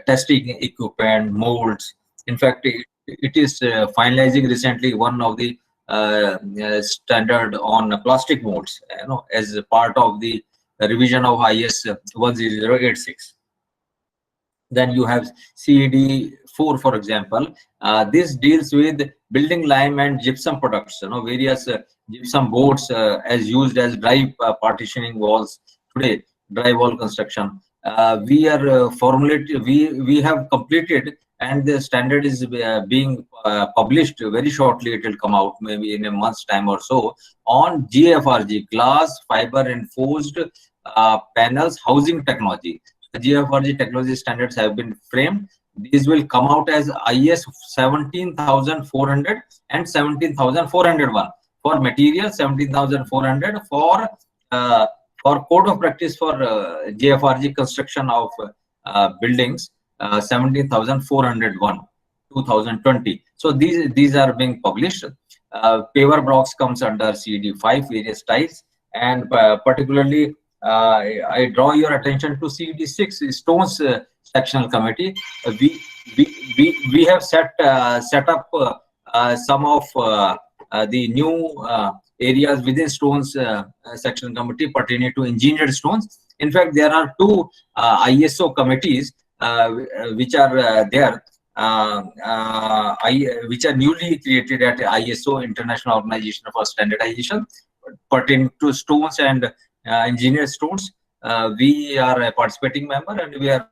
testing equipment, molds. In fact, it is finalizing recently one of the standard on plastic molds, as a part of the revision of IS 10086. Then you have CED 4, for example. This deals with building lime and gypsum products, various gypsum boards as used as dry partitioning walls today, dry wall construction. We are we have completed, and the standard is being published very shortly. It will come out maybe in a month's time or so, on GFRG, glass fiber reinforced panels housing technology. The GFRG technology standards have been framed. These will come out as IS 17400 and 17401 for material, 17400 for code of practice for GFRG construction of buildings, 17401 2020. So these are being published. Paver blocks comes under CED 5, various types, and particularly I draw your attention to CED 6, stones sectional committee. We have set up some of the new areas within stones section committee pertaining to engineered stones. In fact, there are two ISO committees which are there, which are newly created at ISO, International Organization for Standardization, pertaining to stones and engineered stones. We are a participating member, and we are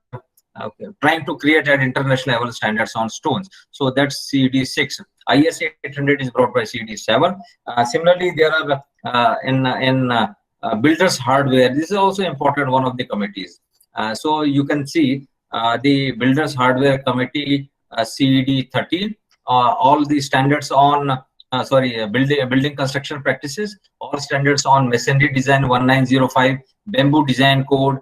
trying to create an international level standards on stones. So that's CED 6. IS 800 is brought by CED 7. Similarly, there are in builders hardware. This is also important, one of the committees. So you can see the builders hardware committee, CED 13. All the standards on building construction practices, all standards on masonry design 1905, bamboo design code,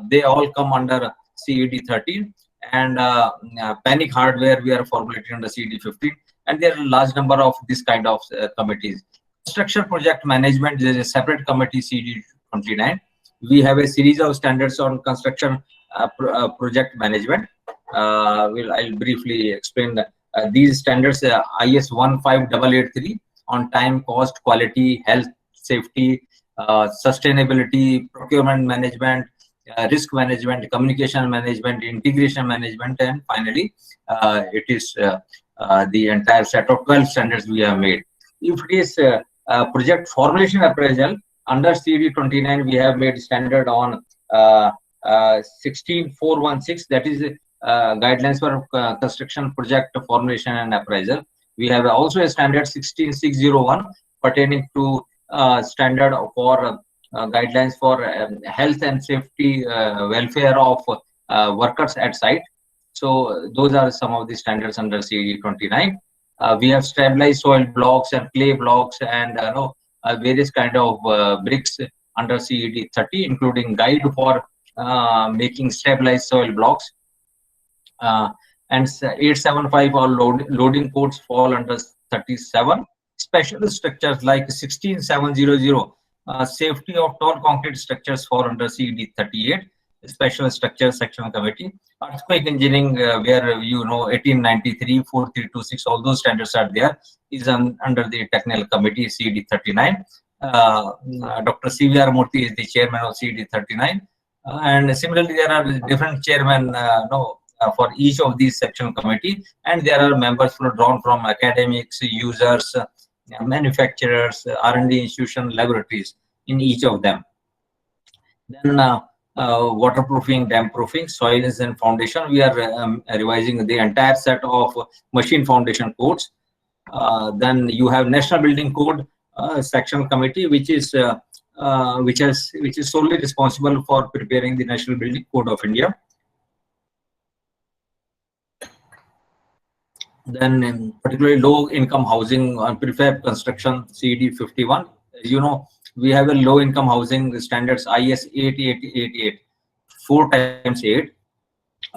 they all come under CED 13. And panic hardware we are formulating under CED 15. And there are a large number of this kind of committees. Construction project management, there is a separate committee, CED 29. We have a series of standards on construction project management. I'll briefly explain these standards. IS 15883 on time, cost, quality, health, safety, sustainability, procurement management, risk management, communication management, integration management, and finally, it is the entire set of 12 standards we have made. If it is project formulation appraisal, under CED 29, we have made standard on 16416, that is guidelines for construction project formulation and appraisal. We have also a standard 16601 pertaining to standard for guidelines for health and safety, welfare of workers at site. So those are some of the standards under CED 29. We have stabilized soil blocks and clay blocks and various kind of bricks under CED 30, including guide for making stabilized soil blocks. And 875 or loading codes fall under 37. Special structures like 16700, safety of tall concrete structures fall under CED 38. Special structures section committee. Earthquake engineering, where 1893, 4326, all those standards are there, is under the technical committee, CED 39. Dr. CVR Murthy is the chairman of CED 39. And similarly, there are different chairmen for each of these section committee, and there are members drawn from academics, users, manufacturers, R&D institution, laboratories in each of them. Then waterproofing, dam proofing, soils and foundation. We are revising the entire set of machine foundation codes. Then you have National Building Code section committee, which is solely responsible for preparing the National Building Code of India. Then particularly low income housing on prefab construction, CED 51. We have a low income housing standards IS 8888, 4x8,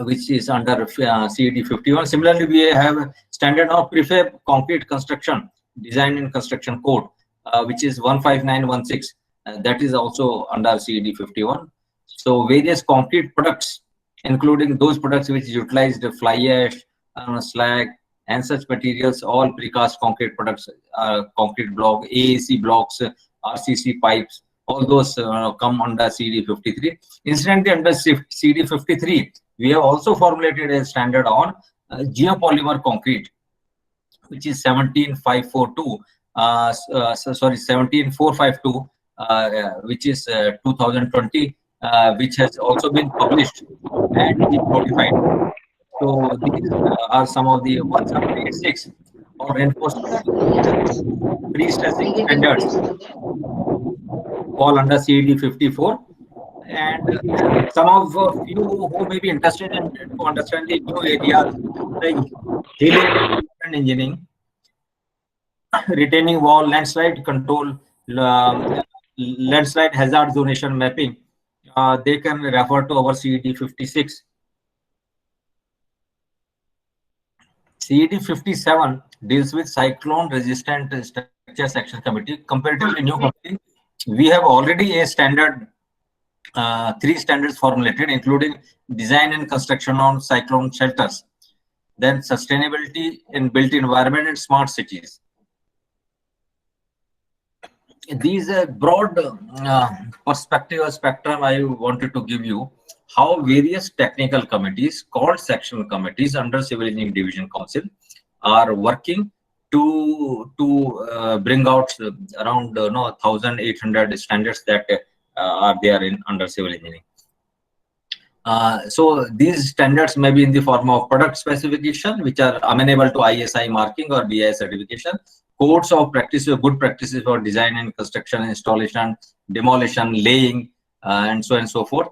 which is under CED 51. Similarly, we have standard of prefab concrete construction, design and construction code, which is 15916. That is also under CED 51. So various concrete products including those products which utilized fly ash, slag, and such materials, all precast concrete products, concrete block, AAC blocks, RCC pipes, all those come under CD 53. Incidentally, under CD 53, we have also formulated a standard on geopolymer concrete, which is 17542, sorry, 17452, which is 2020, which has also been published and is notified. So these are some of the 1786 or reinforced pre-stressing standards fall under CED 54. And some of you who may be interested in to understand the new areas like hill and engineering, retaining wall, landslide control, landslide hazard zonation mapping, they can refer to our CED 56. CED 57 deals with cyclone resistant structure section committee, comparatively new committee. We have already a standard, 3 standards formulated, including design and construction on cyclone shelters, then sustainability in built environment and smart cities. These broad perspective or spectrum I wanted to give you how various technical committees called sectional committees under Civil Engineering Division Council are working to bring out around 1,800 standards that are there in under civil engineering. So these standards may be in the form of product specification, which are amenable to ISI marking or BIS certification, codes of practice, good practices for design and construction, installation, demolition, laying, and so on and so forth.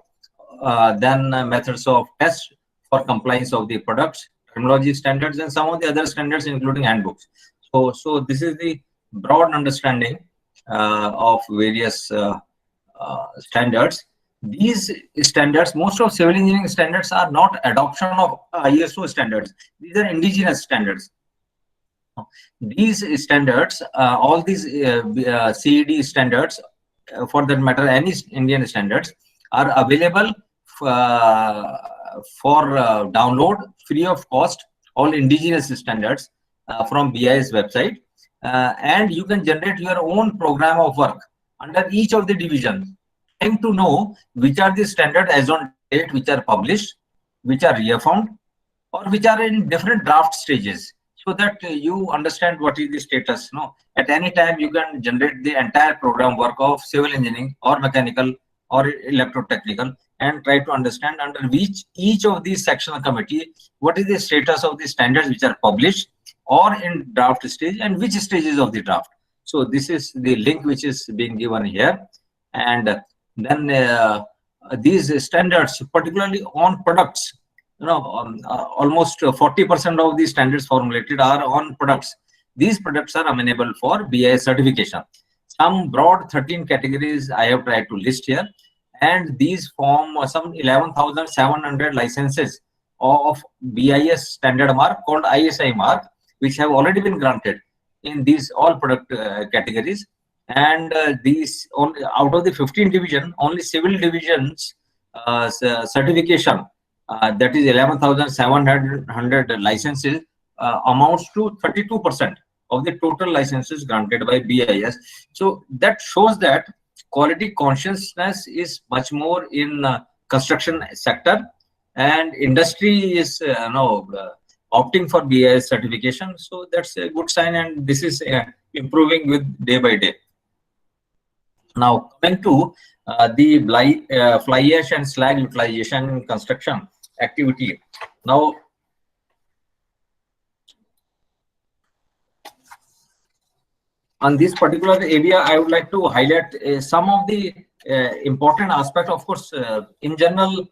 Then methods of test for compliance of the products, terminology standards, and some of the other standards, including handbooks. So this is the broad understanding of various standards. These standards, most of civil engineering standards are not adoption of ISO standards. These are indigenous standards. These standards, all these CED standards, for that matter, any Indian standards, are available for download free of cost, all indigenous standards from BIS website. And you can generate your own program of work under each of the divisions, trying to know which are the standards as on date, which are published, which are reaffirmed, or which are in different draft stages, so that you understand what is the status. At any time you can generate the entire program work of civil engineering or mechanical or electrotechnical and try to understand under which each of these sectional committee, what is the status of the standards which are published or in draft stage and which stages of the draft. So this is the link which is being given here. And then these standards, particularly on products, almost 40% of the standards formulated are on products. These products are amenable for BIS certification. Some broad 13 categories I have tried to list here, and these form some 11,700 licenses of BIS standard mark called ISI mark, which have already been granted in these all product categories. And these, out of the 15 division, only civil divisions certification, that is 11,700 licenses, amounts to 32% of the total licenses granted by BIS. So that shows that quality consciousness is much more in construction sector, and industry is opting for BIS certification. So that's a good sign, and this is improving with day by day. Now coming to the fly ash and slag utilization in construction activity. Now on this particular area, I would like to highlight some of the important aspects. Of course, in general,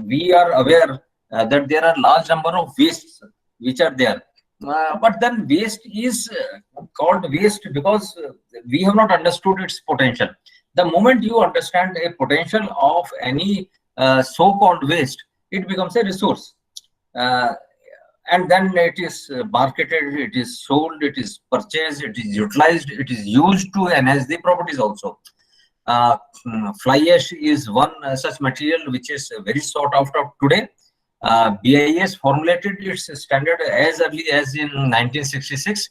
we are aware that there are large number of wastes which are there. But then waste is called waste because we have not understood its potential. The moment you understand a potential of any so-called waste, it becomes a resource. And then it is marketed, it is sold, it is purchased, it is utilized, it is used to enhance the properties also. Fly ash is one such material which is very sought after today. BIS formulated its standard as early as in 1966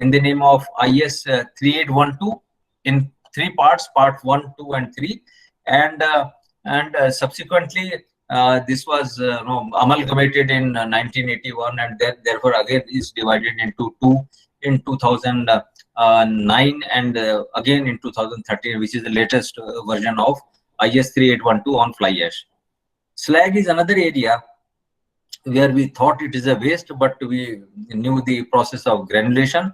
in the name of IS 3812 in 3 parts, part 1, 2, and 3, and subsequently this was amalgamated in 1981, and therefore again is divided into two in 2009 and again in 2013, which is the latest version of IS 3812 on fly ash. Slag is another area where we thought it is a waste, but we knew the process of granulation.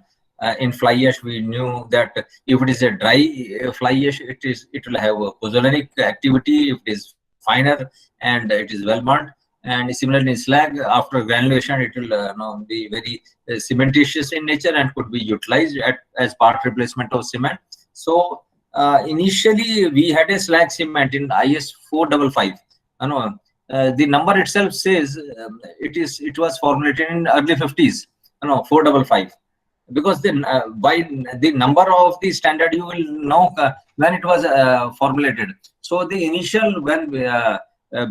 In fly ash, we knew that if it is a dry fly ash, it will have a pozzolanic activity. If it is finer and it is well burnt, and similarly in slag, after granulation, it will be very cementitious in nature and could be utilized as part replacement of cement. So initially, we had a slag cement in IS 455. The number itself says it was formulated in early 50s. 455, because then by the number of the standard you will know when it was formulated. So the initial, when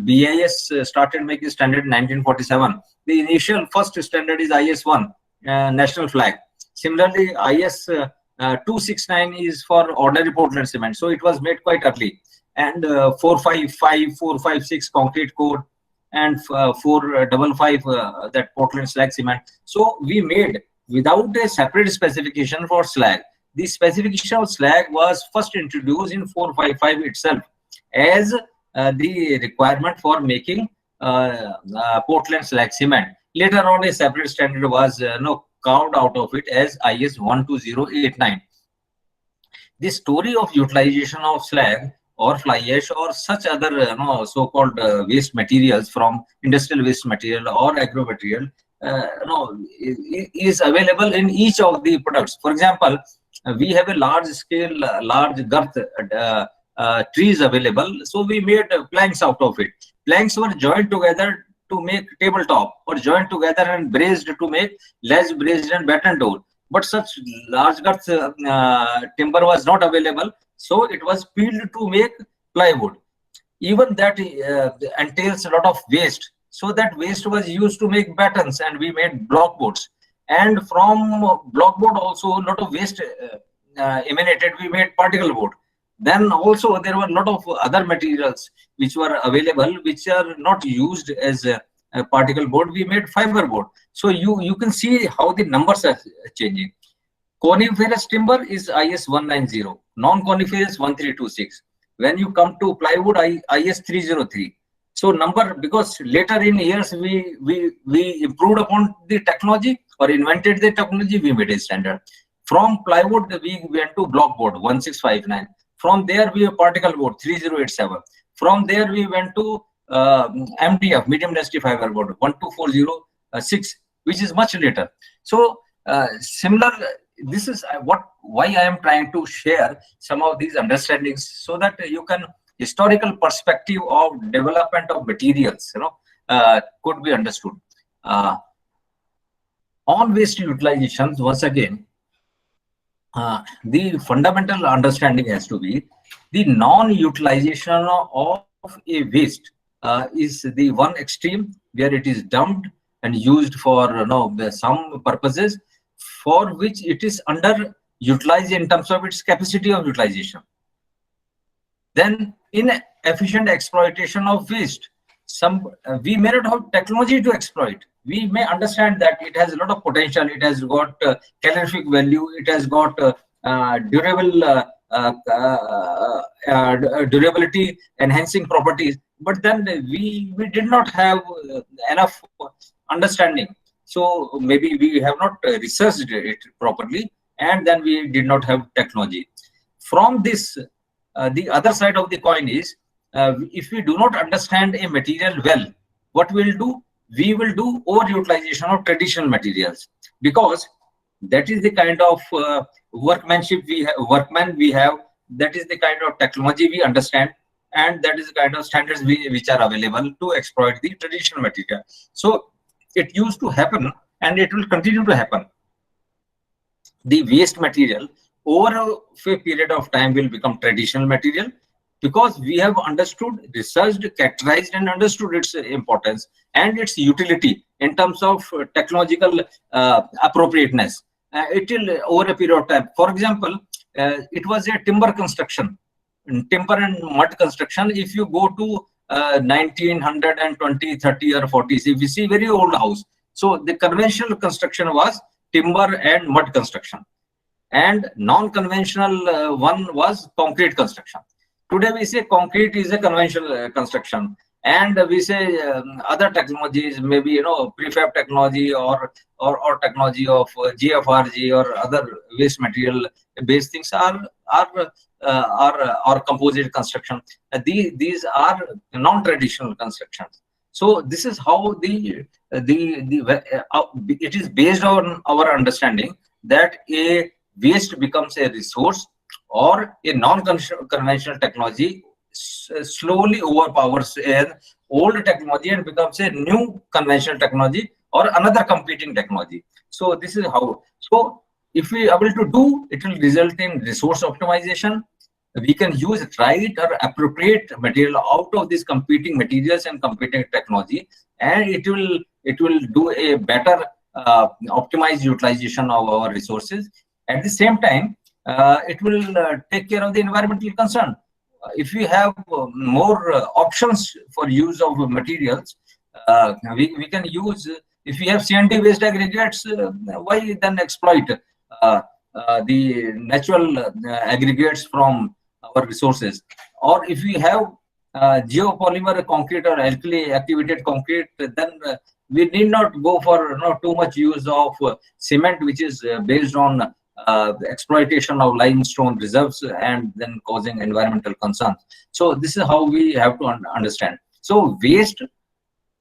BIS started making standard in 1947, the initial first standard is IS 1, national flag. Similarly, IS 269 is for ordinary Portland cement. So it was made quite early. And 455, 456 concrete code, and 455 that Portland slag cement. So we made without a separate specification for slag. The specification of slag was first introduced in 455 itself as the requirement for making Portland slag cement. Later on, a separate standard was carved out of it as IS 12089. The story of utilization of slag or fly ash or such other so-called waste materials from industrial waste material or agro material is available in each of the products. For example, we have a large scale, large girth trees available, so we made planks out of it. Planks were joined together to make tabletop, or joined together and braced to make ledge, braced and batten door. But such large girth timber was not available, so it was peeled to make plywood. Even that entails a lot of waste. So that waste was used to make battens, and we made blockboards. And from blockboard also a lot of waste emanated. We made particle board. Then also there were a lot of other materials which were available, which are not used as a particle board. We made fiber board. So you can see how the numbers are changing. Coniferous timber is IS 190, non-coniferous 1326. When you come to plywood, IS 303. So number, because later in years we improved upon the technology or invented the technology, we made a standard. From plywood, we went to blockboard 1659. From there, we have particle board 3087. From there, we went to MDF, medium density fiber board 12406, which is much later. So similar, this is why I am trying to share some of these understandings, so that you can historical perspective of development of materials could be understood. On waste utilizations, once again, the fundamental understanding has to be the non-utilization of a waste is the one extreme where it is dumped and used for some purposes for which it is underutilized in terms of its capacity of utilization. Then inefficient exploitation of waste. We may not have technology to exploit. We may understand that it has a lot of potential. It has got calorific value. It has got durability enhancing properties. But then we did not have enough understanding. So maybe we have not researched it properly, and then we did not have technology. From this, the other side of the coin is, if we do not understand a material well, what we'll do? We will do overutilization of traditional materials, because that is the kind of workmanship we have, that is the kind of technology we understand, and that is the kind of standards which are available to exploit the traditional material. So it used to happen, and it will continue to happen. The waste material over a period of time will become traditional material, because we have understood, researched, characterized, and understood its importance and its utility in terms of technological appropriateness. It will over a period of time. For example, it was a timber construction, timber and mud construction. If you go to 1920, 30 or 40s, if you see very old house, so the conventional construction was timber and mud construction, and non-conventional one was concrete construction. Today we say concrete is a conventional construction, and we say other technologies, maybe prefab technology or technology of GFRG or other waste material based things are composite construction. These are non-traditional constructions. So this is how it is based on our understanding that a waste becomes a resource, or a non-conventional technology slowly overpowers an old technology and becomes a new conventional technology or another competing technology. So this is how. So if we are able to do, it will result in resource optimization. We can use right or appropriate material out of these competing materials and competing technology, and it will do a better optimized utilization of our resources. At the same time, it will take care of the environmental concern. If we have more options for use of materials, we can use, if we have CNT waste aggregates, why then exploit the natural aggregates from our resources? Or if we have geopolymer concrete or alkali activated concrete, then we need not go for too much use of cement, which is based on exploitation of limestone reserves and then causing environmental concerns. So this is how we have to understand. So waste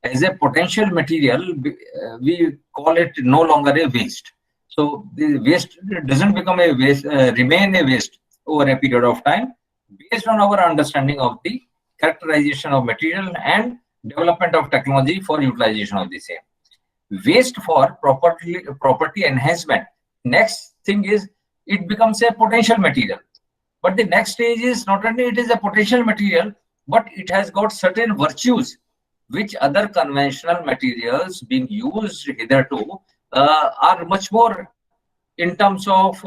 as a potential material, we call it no longer a waste. So the waste doesn't become a waste, remain a waste over a period of time, based on our understanding of the characterization of material and development of technology for utilization of the same. Waste for property enhancement. Next thing is, it becomes a potential material. But the next stage is not only it is a potential material, but it has got certain virtues which other conventional materials being used hitherto are much more in terms of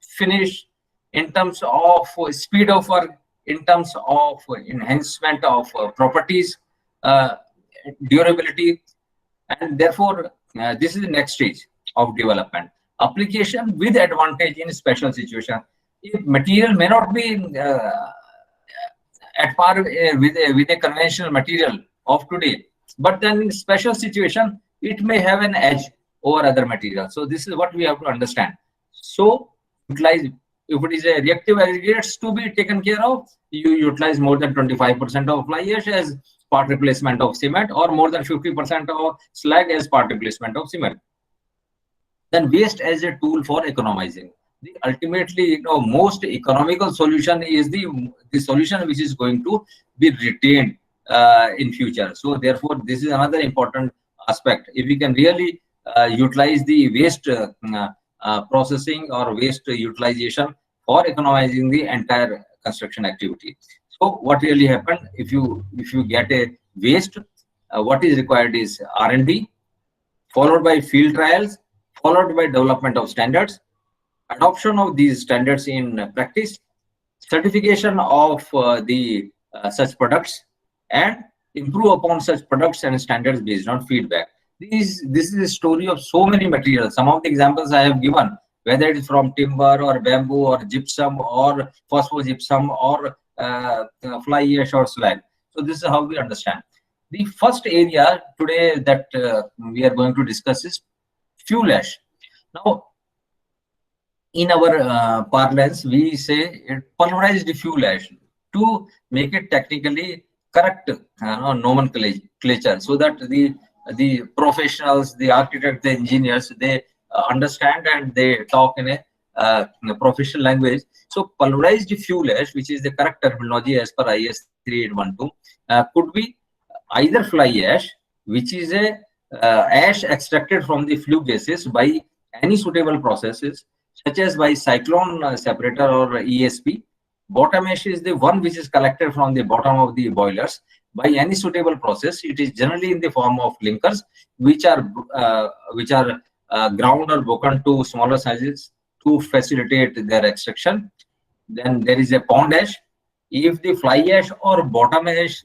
finish, in terms of speed of work, in terms of enhancement of properties, durability, and therefore this is the next stage of development. Application with advantage in special situation. If material may not be at par with a conventional material of today, but then in special situation, it may have an edge over other materials. So this is what we have to understand. So utilize, if it is a reactive aggregates to be taken care of, you utilize more than 25% of fly ash as part replacement of cement, or more than 50% of slag as part replacement of cement. Then waste as a tool for economizing. The ultimately, most economical solution is the solution which is going to be retained in future. So therefore, this is another important aspect. If we can really utilize the waste processing or waste utilization for economizing the entire construction activity. So what really happened, if you get a waste, what is required is R&D, followed by field trials, followed by development of standards, adoption of these standards in practice, certification of such products, and improve upon such products and standards based on feedback. This is a story of so many materials. Some of the examples I have given, whether it is from timber or bamboo or gypsum or phosphogypsum or fly ash or slag. So this is how we understand. The first area today that we are going to discuss is fuel ash. Now, in our parlance, we say pulverized fuel ash to make it technically correct nomenclature, so that the professionals, the architects, the engineers, they understand and they talk in a professional language. So pulverized fuel ash, which is the correct terminology as per IS 3812, could be either fly ash, which is a ash extracted from the flue gases by any suitable processes, such as by cyclone separator or ESP. Bottom ash is the one which is collected from the bottom of the boilers by any suitable process. It is generally in the form of clinkers, which are ground or broken to smaller sizes to facilitate their extraction. Then there is a pond ash. If the fly ash or bottom ash,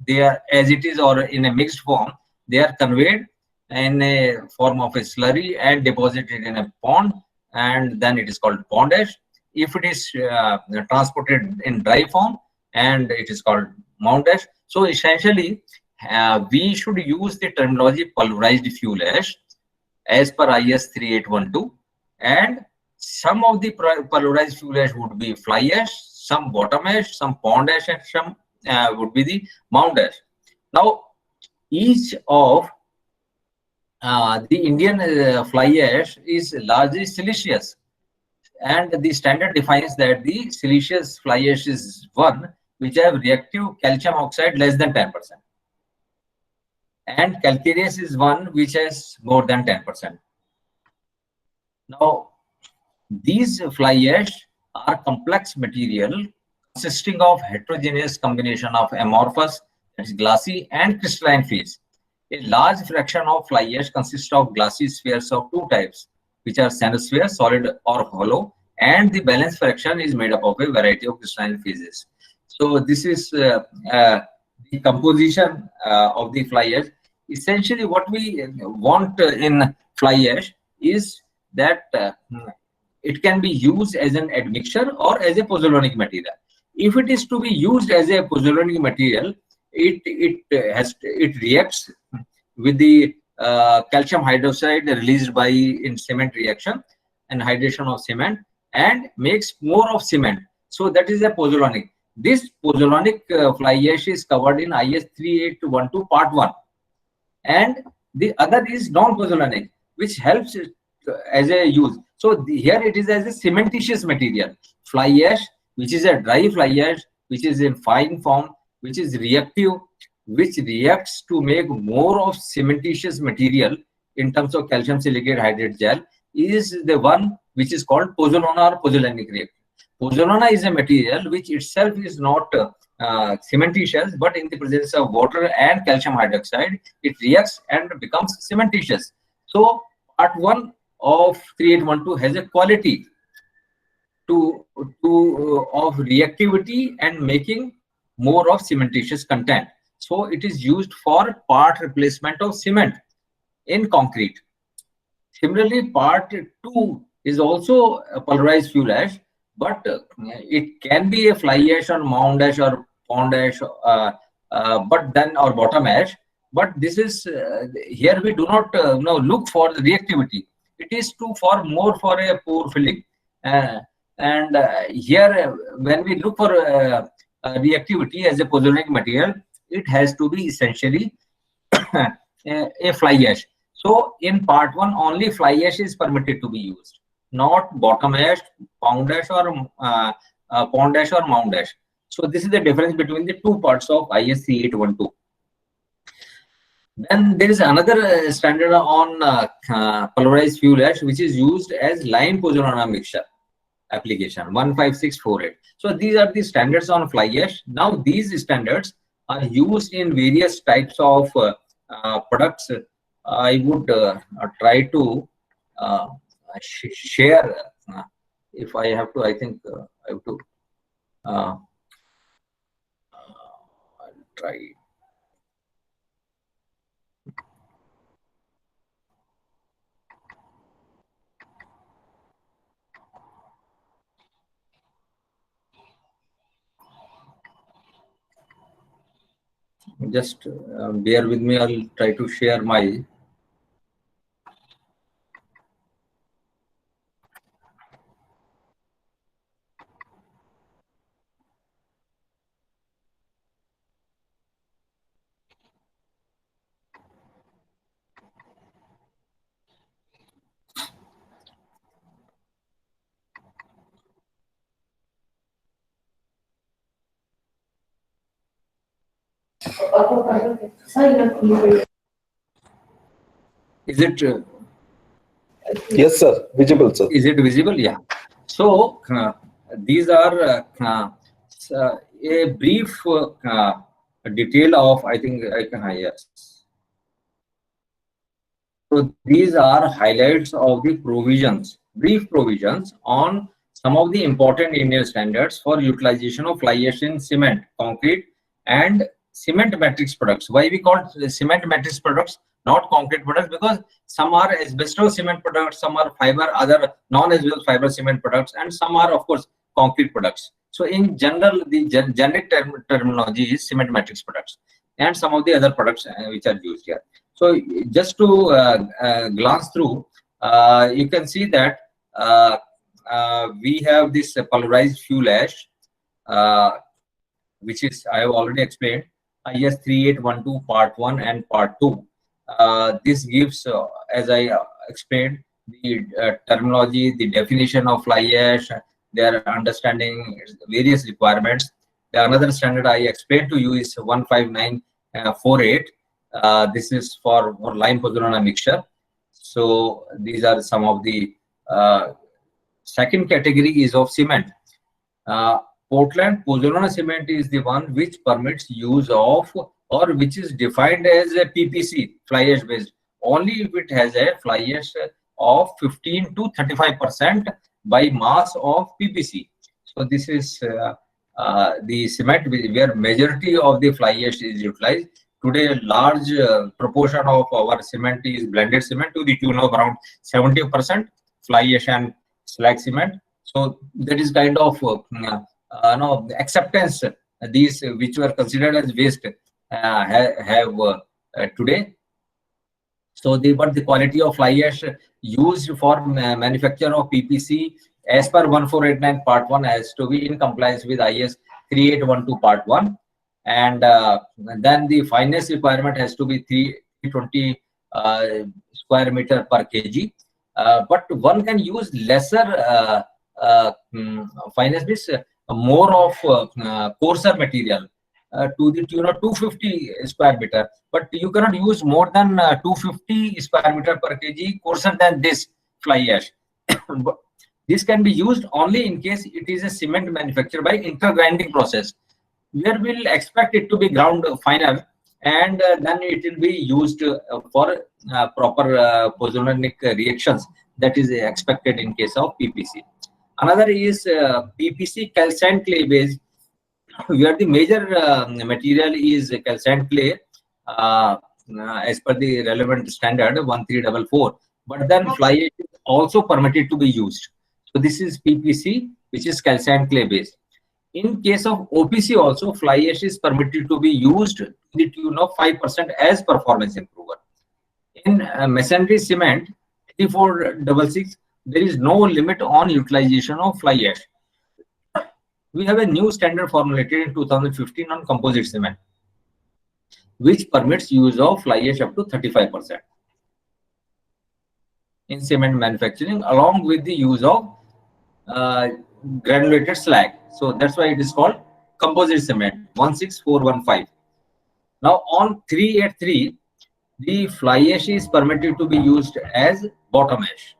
they are as it is or in a mixed form, they are conveyed in a form of a slurry and deposited in a pond, and then it is called pond ash. If it is transported in dry form, and it is called mound ash. So essentially, we should use the terminology pulverized fuel ash as per IS 3812, and some of the pulverized fuel ash would be fly ash, some bottom ash, some pond ash, and some would be the mound ash. Now, each of the Indian fly ash is largely siliceous, and the standard defines that the siliceous fly ash is one which have reactive calcium oxide less than 10%, and calcareous is one which has more than 10%. Now, these fly ash are complex material consisting of heterogeneous combination of amorphous, that is glassy, and crystalline phase. A large fraction of fly ash consists of glassy spheres of two types, which are cenosphere, solid or hollow, and the balance fraction is made up of a variety of crystalline phases. So this is the composition of the fly ash. Essentially, what we want in fly ash is that it can be used as an admixture or as a pozzolanic material. If it is to be used as a pozzolanic material, it reacts with the calcium hydroxide released by in cement reaction and hydration of cement, and makes more of cement. So that is a pozzolanic. This pozzolanic fly ash is covered in IS 3812 part 1, and the other is non-pozzolanic, which helps as a use. So here it is as a cementitious material. Fly ash, which is a dry fly ash, which is in fine form, which is reactive, which reacts to make more of cementitious material in terms of calcium silicate hydrate gel, is the one which is called pozzolana or pozzolanic reactor. Pozzolana is a material which itself is not cementitious, but in the presence of water and calcium hydroxide, it reacts and becomes cementitious. So part 1 of 3812 has a quality of reactivity and making more of cementitious content. So it is used for part replacement of cement in concrete. Similarly, part 2 is also a pulverized fuel ash, but it can be a fly ash or mound ash or pond ash, but then or bottom ash. But this is here we do not look for the reactivity. It is for a pore filling, and here when we look for reactivity as a pozzolanic material, it has to be essentially a fly ash. So in part 1, only fly ash is permitted to be used, not bottom ash, pound ash, or pond ash or mound ash. So this is the difference between the two parts of IS 3812. Then there is another standard on pulverized fuel ash, which is used as lime pozzolana mixture application 15648. So these are the standards on fly ash. Now these standards are used in various types of products. I would try to share if I have to. I think I have to I'll try. Just bear with me. I'll try to share my. Is it? Yes, sir. Visible, sir. Is it visible? Yeah. So these are a brief detail of, I think, yes. So these are highlights of the provisions, brief provisions on some of the important Indian standards for utilization of fly ash in cement, concrete, and cement matrix products. Why we call cement matrix products, not concrete products? Because some are asbestos cement products, some are fiber, other non-asbestos fiber cement products, and some are, of course, concrete products. So in general, the generic terminology is cement matrix products, and some of the other products which are used here. So just to glance through, you can see that we have this pulverized fuel ash, which is, I have already explained, IS 3812 part 1 and part 2. This gives, as I explained, the terminology, the definition of fly ash, their understanding, various requirements. The another standard I explained to you is 15948. This is for lime pozzolana mixture. So these are some of the second category is of cement. Portland pozzolana cement is the one which permits use of, or which is defined as a PPC, fly ash based, only if it has a fly ash of 15 to 35% by mass of PPC. So this is the cement where majority of the fly ash is utilized. Today, large proportion of our cement is blended cement to the tune of around 70% fly ash and slag cement. So that is kind of no acceptance. These which were considered as waste have today. So but the quality of fly ash used for manufacture of PPC as per 1489 part 1 has to be in compliance with IS 3812 part 1. And then the fineness requirement has to be 320 square meter per kg. But one can use lesser fineness, means more of coarser material to the tune of 250 square meter. But you cannot use more than 250 square meter per kg coarser than this fly ash. This can be used only in case it is a cement manufactured by intergrinding process, where we'll expect it to be ground finer, and then it will be used for proper pozzolanic reactions that is expected in case of PPC. Another is PPC calcined clay base, where the major material is calcined clay as per the relevant standard 1344, but then fly ash is also permitted to be used. So this is PPC, which is calcined clay base. In case of OPC also, fly ash is permitted to be used to the tune of 5% as performance improver. In masonry cement 3466, there is no limit on utilization of fly ash. We have a new standard formulated in 2015 on composite cement, which permits use of fly ash up to 35% in cement manufacturing, along with the use of granulated slag. So that's why it is called composite cement 16415. Now on 383, the fly ash is permitted to be used as bottom ash,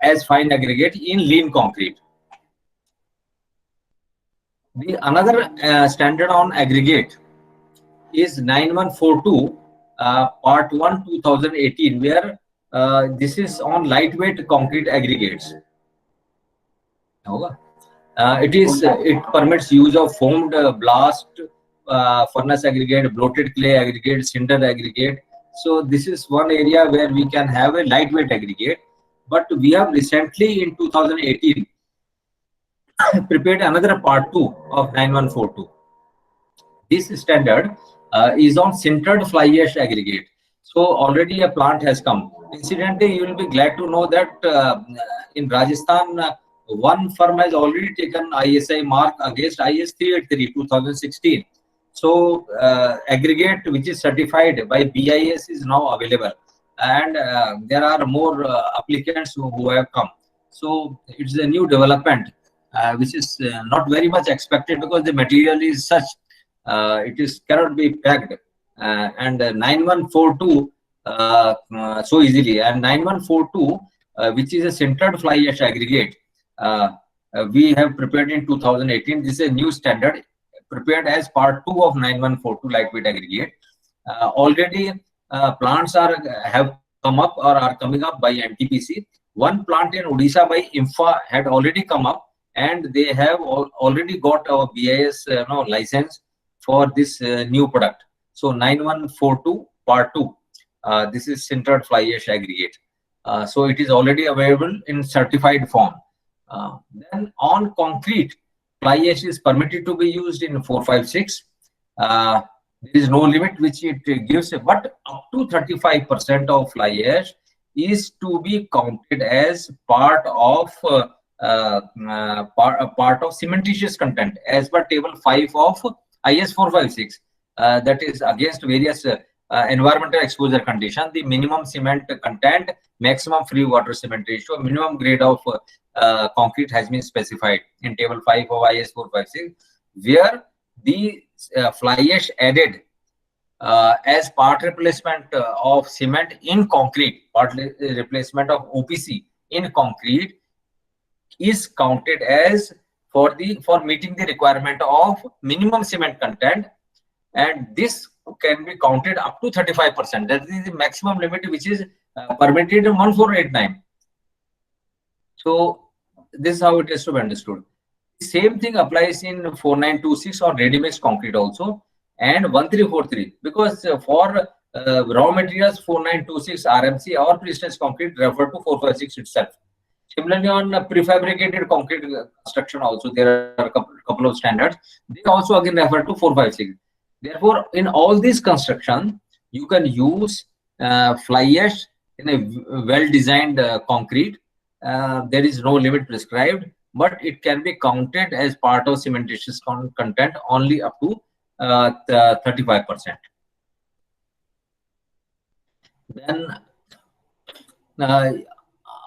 as fine aggregate in lean concrete. The another standard on aggregate is 9142 part 1 2018, where this is on lightweight concrete aggregates. It permits use of foamed blast furnace aggregate, bloated clay aggregate, cinder aggregate. So this is one area where we can have a lightweight aggregate. But we have recently in 2018 prepared another part 2 of 9142. This standard is on sintered fly ash aggregate. So already a plant has come. Incidentally, you will be glad to know that in Rajasthan, one firm has already taken ISI mark against IS 383 2016. So aggregate which is certified by BIS is now available, and there are more applicants who have come. So it's a new development which is not very much expected, because the material is such it is cannot be packed, and 9142 so easily. And 9142, which is a centered fly ash aggregate, we have prepared in 2018. This is a new standard prepared as part 2 of 9142 lightweight aggregate. Already plants have come up or are coming up by NTPC. One plant in Odisha by IMFA had already come up, and they have already got our BIS license for this new product. So 9142 part 2. This is centered fly ash aggregate. So it is already available in certified form. Then on concrete, fly ash is permitted to be used in 456. There is no limit which it gives, but up to 35% of fly ash is to be counted as part of cementitious content as per table 5 of IS 456. That is against various environmental exposure condition. The minimum cement content, maximum free water cement ratio, minimum grade of concrete has been specified in table 5 of IS 456, where the fly ash added as part replacement of cement in concrete, part replacement of OPC in concrete is counted as for meeting the requirement of minimum cement content, and this can be counted up to 35%. That is the maximum limit which is permitted in 1489. So this is how it is to be understood. The same thing applies in 4926 or ready mix concrete also, and 1343, because for raw materials 4926 RMC or pre-stressed concrete refer to 456 itself. Similarly, on prefabricated concrete construction also there are a couple of standards. They also again refer to 456. Therefore, in all these construction, you can use fly ash in a well-designed concrete. There is no limit prescribed, but it can be counted as part of cementitious content only up to 35%. Then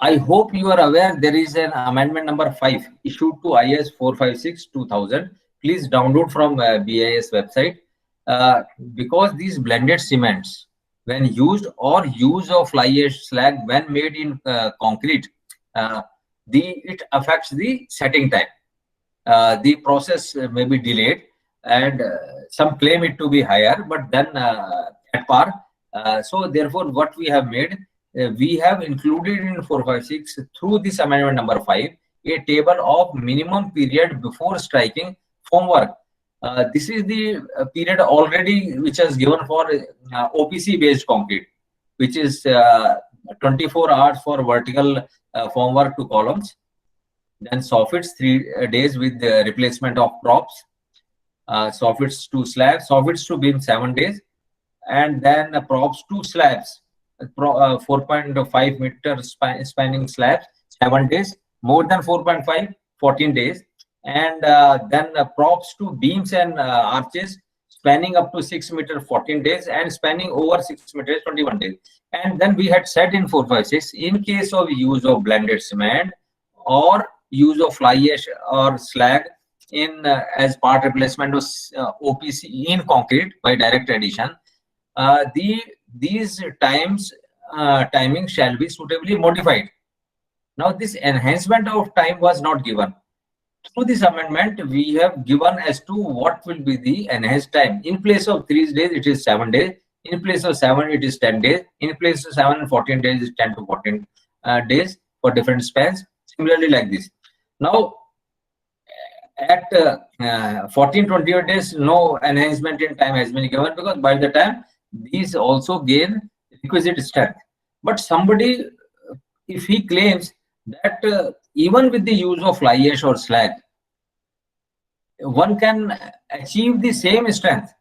I hope you are aware there is an amendment number 5 issued to IS 456/2000. Please download from BIS website. Because these blended cements, when used or use of fly ash slag when made in concrete, it affects the setting time. The process may be delayed, and some claim it to be higher, but then at par. So therefore, what we have made, we have included in 456 through this amendment number 5 a table of minimum period before striking formwork. This is the period already which is given for OPC based concrete, which is 24 hours for vertical formwork to columns, then soffits 3 days with the replacement of props, soffits to slabs, soffits to beam 7 days, and then props to slabs, 4.5 meter spanning slabs 7 days, more than 4.5 14 days, and then props to beams and arches spanning up to 6 meter 14 days, and spanning over 6 meters 21 days. And then we had said in 456, in case of use of blended cement or use of fly ash or slag in as part replacement of OPC in concrete by direct addition, these timing shall be suitably modified. Now this enhancement of time was not given. Through this amendment, we have given as to what will be the enhanced time. In place of 3 days, it is 7 days. In place of 7, it is 10 days. In place of 7 and 14 days, it is 10 to 14 days for different spans. Similarly, like this. Now, at 14, 28 days, no enhancement in time has been given, because by the time these also gain requisite strength. But somebody, if he claims that even with the use of fly ash or slag, one can achieve the same strength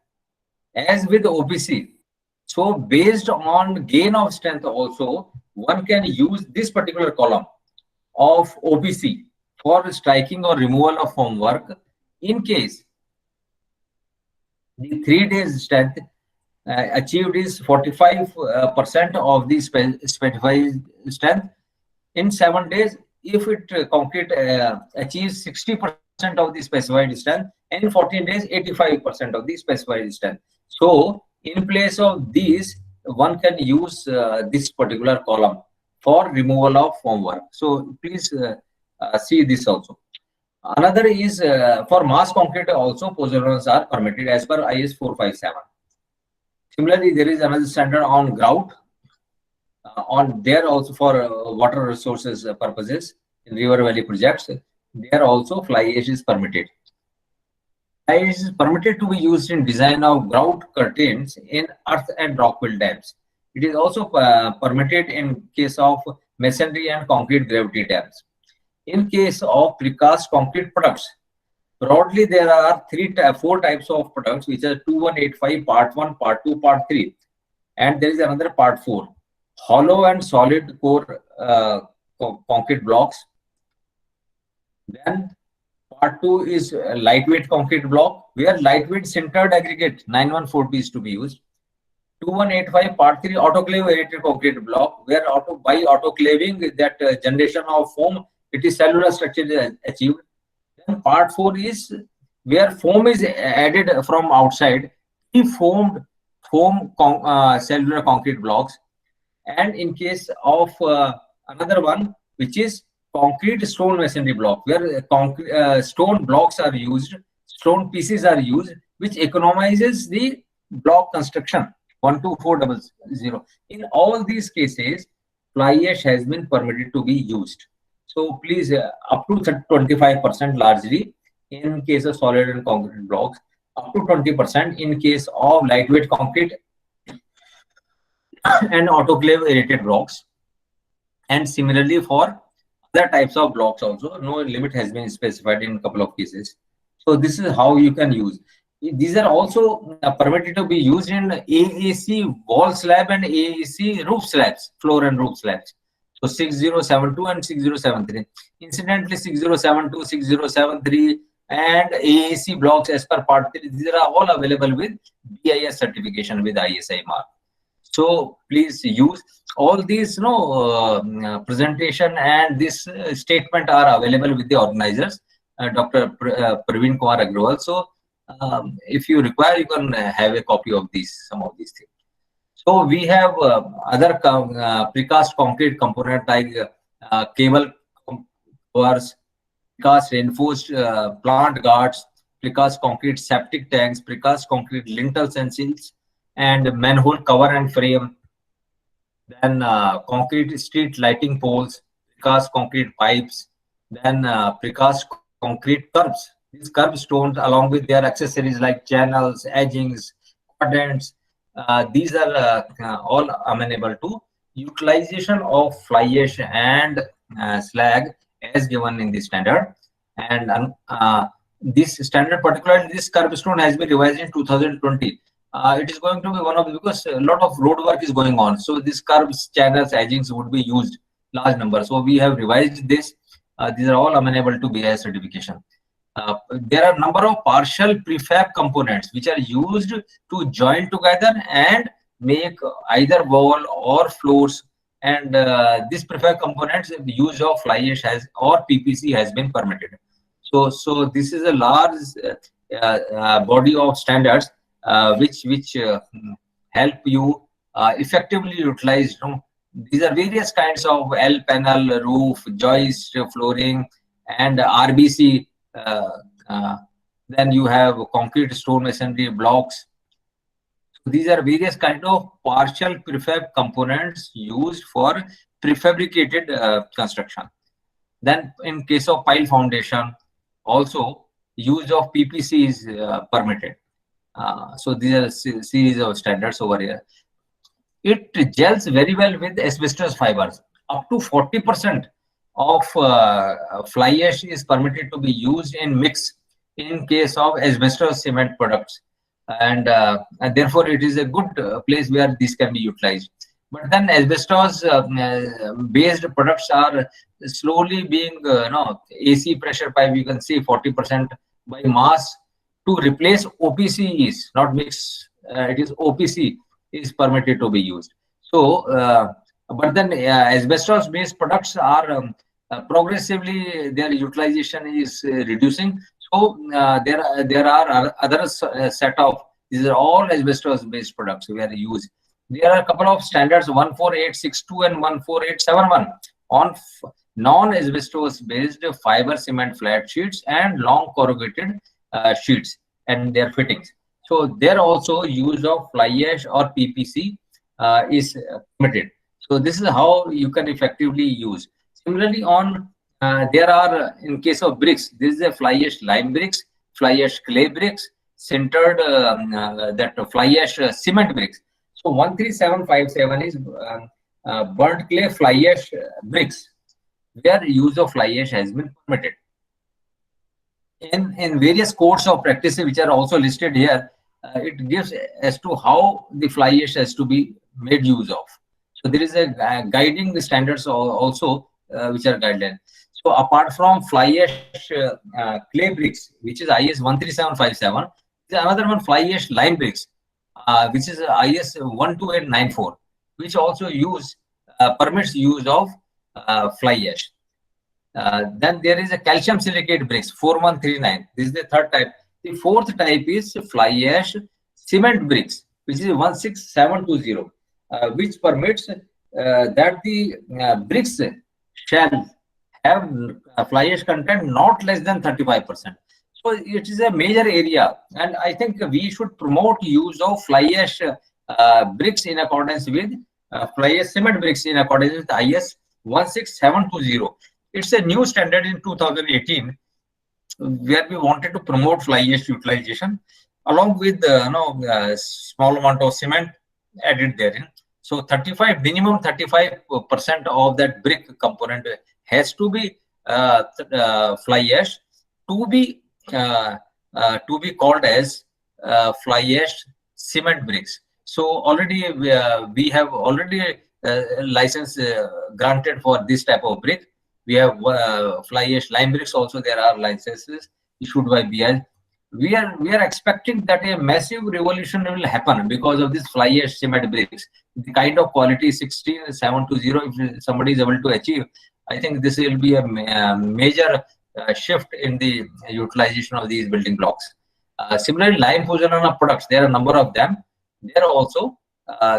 as with OPC. So based on gain of strength also, one can use this particular column of OPC for striking or removal of formwork in case the 3 days strength achieved is 45% of the specified strength. In 7 days, if it concrete achieves 60% of the specified strength, and in 14 days 85% of the specified strength. So in place of these, one can use this particular column for removal of formwork. So please see this also. Another is for mass concrete also polyzones are permitted as per IS 457. Similarly, there is another standard on grout. On there also for water resources purposes in river valley projects, there also fly ash is permitted. Fly ash is permitted to be used in design of grout curtains in earth and rockfill dams. It is also permitted in case of masonry and concrete gravity dams. In case of precast concrete products, broadly there are four types of products, which are 2185, part 1, part 2, part 3, and there is another part 4. Hollow and solid core concrete blocks. Then part 2 is lightweight concrete block, where lightweight sintered aggregate 914P is to be used. 2185 part 3 autoclave aerated concrete block, where by autoclaving that generation of foam, it is cellular structure is achieved. Then part 4 is where foam is added from outside, foam cellular concrete blocks. And in case of another one, which is concrete stone masonry block, where stone blocks are used, stone pieces are used, which economizes the block construction 12400. In all these cases, fly ash has been permitted to be used. So please, up to 25% largely in case of solid and concrete blocks, up to 20% in case of lightweight concrete and autoclave aerated blocks, and similarly for other types of blocks also. No limit has been specified in a couple of cases. So this is how you can use. These are also permitted to be used in AAC wall slab and AAC roof slabs, floor and roof slabs. So 6072 and 6073. Incidentally, 6072, 6073 and AAC blocks as per part 3, these are all available with BIS certification with ISI mark. So please use all these presentation and this statement are available with the organizers, Dr. Praveen Kumar Agrawal. So if you require, you can have a copy of some of these things. So we have other precast concrete component like cable covers, precast reinforced plant guards, precast concrete septic tanks, precast concrete lintels and sills, and manhole cover and frame. Then concrete street lighting poles, precast concrete pipes, then precast concrete curbs. These curb stones along with their accessories like channels, edgings, quadrants, these are all amenable to utilization of fly ash and slag as given in the standard. And this standard, particularly this curb stone, has been revised in 2020. It is going to be one of the, because a lot of road work is going on. So these curbs, channels, edgings would be used large number. So we have revised this. These are all amenable to BIS certification. There are a number of partial prefab components which are used to join together and make either wall or floors. And this prefab components, the use of fly ash or PPC has been permitted. So this is a large body of standards which help you effectively utilize. These are various kinds of L panel, roof, joist, flooring, and RBC. Then you have concrete stone masonry blocks. So these are various kind of partial prefab components used for prefabricated construction. Then in case of pile foundation, also use of PPC is permitted. So these are a series of standards over here. It gels very well with asbestos fibers. Up to 40% of fly ash is permitted to be used in mix in case of asbestos cement products, and therefore it is a good place where this can be utilized. But then asbestos based products are slowly being AC pressure pipe, you can see 40% by mass to replace OPC is not mix, it is OPC is permitted to be used. So but then asbestos based products are progressively their utilization is reducing. So there are other set of, these are all asbestos based products where used. There are a couple of standards 14862 and 14871 on non-asbestos based fiber cement flat sheets and long corrugated sheets and their fittings. So there also use of fly ash or PPC is permitted. So this is how you can effectively use. Similarly, on there are in case of bricks, this is a fly ash lime bricks, fly ash clay bricks, centered that fly ash cement bricks. So 13757 is burnt clay fly ash bricks, where use of fly ash has been permitted. In various codes of practice which are also listed here, it gives as to how the fly ash has to be made use of. So there is a guiding standards also which are guidelines. So apart from fly ash clay bricks, which is IS 13757, there is another one fly ash lime bricks, which is IS 12894, which also permits use of fly ash. Then there is a calcium silicate bricks 4139. This is the third type. The fourth type is fly ash cement bricks, which is 16720, which permits that the bricks shall have fly ash content not less than 35%. So it is a major area, and I think we should promote use of fly ash bricks in accordance with fly ash cement bricks in accordance with IS 16720. It's a new standard in 2018 where we wanted to promote fly ash utilization along with small amount of cement added therein. So minimum 35% of that brick component has to be fly ash to be called as fly ash cement bricks. So already we have already license granted for this type of brick. We have fly ash lime bricks also. There are licenses issued by BIS. We are expecting that a massive revolution will happen because of this fly ash cement bricks. The kind of quality 16720, if somebody is able to achieve, I think this will be a major shift in the utilization of these building blocks. Similarly, lime pozzolana products, there are a number of them. There also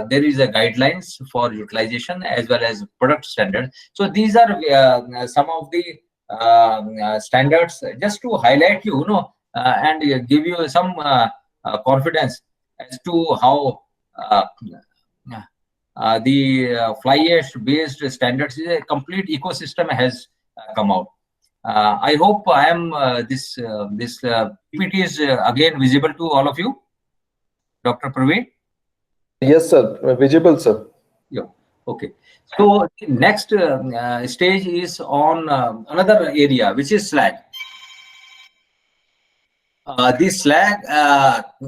there is a guidelines for utilization as well as product standards. So these are some of the standards just to highlight and give you some confidence as to how the fly ash based standards is a complete ecosystem has come out. I hope I am this PPT is again visible to all of you, Dr. Praveen. Yes, sir. Visible, sir. Yeah. Okay. So the next stage is on another area, which is slag. This slag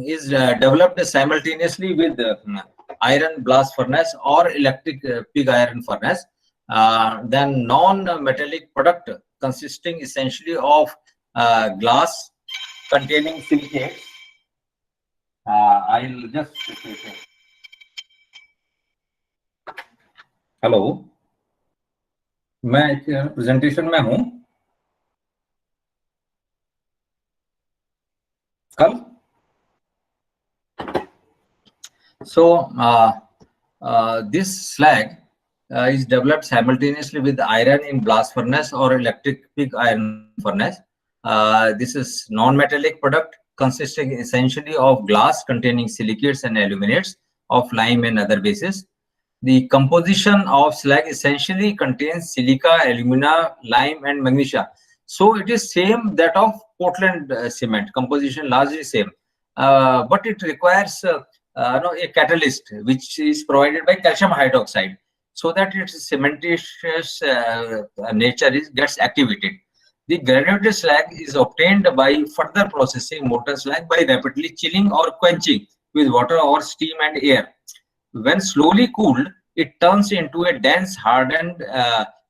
is developed simultaneously with iron blast furnace or electric pig iron furnace. Then non-metallic product consisting essentially of glass containing silicates. I'll just hello, मैं presentation में हूं कल. So this slag is developed simultaneously with iron in blast furnace or electric pig iron furnace. This is non-metallic product consisting essentially of glass containing silicates and aluminates of lime and other bases. The composition of slag essentially contains silica, alumina, lime, and magnesia. So it is same that of Portland cement, composition largely same, but it requires a catalyst which is provided by calcium hydroxide, so that its cementitious nature gets activated. The granular slag is obtained by further processing molten slag by rapidly chilling or quenching with water or steam and air. When slowly cooled, it turns into a dense, hardened,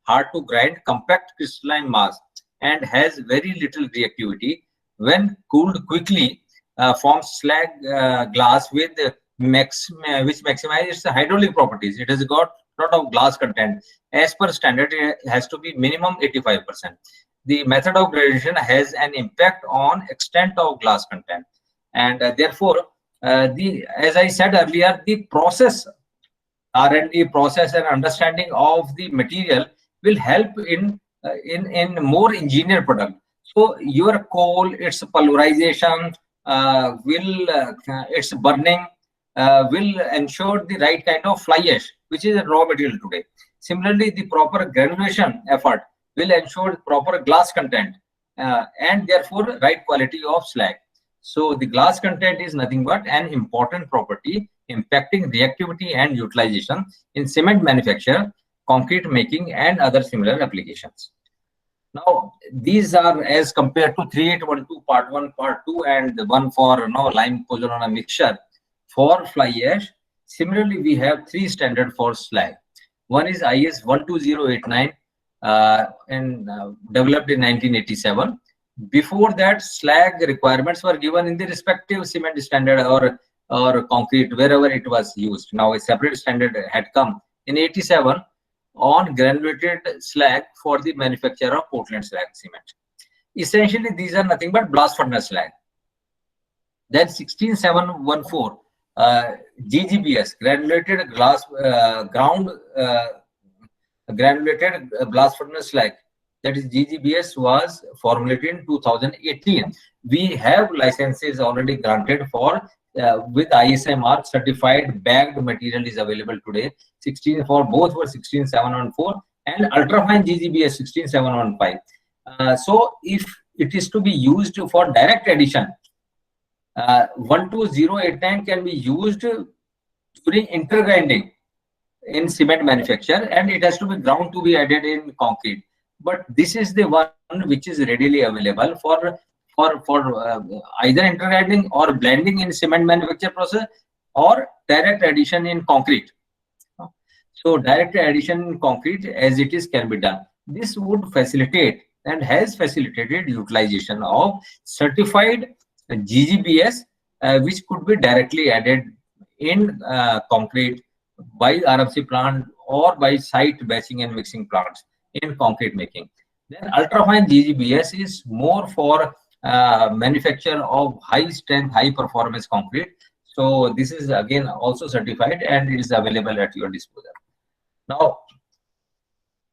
hard to grind, compact crystalline mass and has very little reactivity. When cooled quickly, forms slag glass with which maximizes the hydraulic properties. It has got a lot of glass content. As per standard, it has to be minimum 85%. The method of gradation has an impact on extent of glass content, and therefore, as I said earlier, the process R&D process and understanding of the material will help in more engineered product. So your coal, its pulverization, its burning will ensure the right kind of fly ash, which is a raw material today. Similarly, the proper granulation effort will ensure proper glass content and therefore right quality of slag. So the glass content is nothing but an important property impacting reactivity and utilization in cement manufacture, concrete making, and other similar applications. Now, these are as compared to 3812 part 1, part 2, and the one for lime pozzolana mixture for fly ash. Similarly, we have 3 standard for slag. One is IS 12089 and developed in 1987. Before that, slag requirements were given in the respective cement standard or concrete wherever it was used. Now a separate standard had come in 87 on granulated slag for the manufacture of Portland slag cement. Essentially, these are nothing but blast furnace slag. Then 16714 GGBS, granulated granulated blast furnace slag, that is GGBS, was formulated in 2018. We have licenses already granted for with ISI mark certified bagged material is available today. 16 for both were 16714 and ultrafine GGBS 16715. So if it is to be used for direct addition, 12089 can be used during intergrinding in cement manufacture, and it has to be ground to be added in concrete. But this is the one which is readily available for either intergrinding or blending in cement manufacture process or direct addition in concrete. So direct addition in concrete as it is can be done. This would facilitate and has facilitated utilization of certified GGBS, which could be directly added in concrete by RFC plant or by site batching and mixing plants in concrete making. Then ultrafine GGBS is more for manufacture of high strength, high performance concrete. So this is again also certified and it is available at your disposal. Now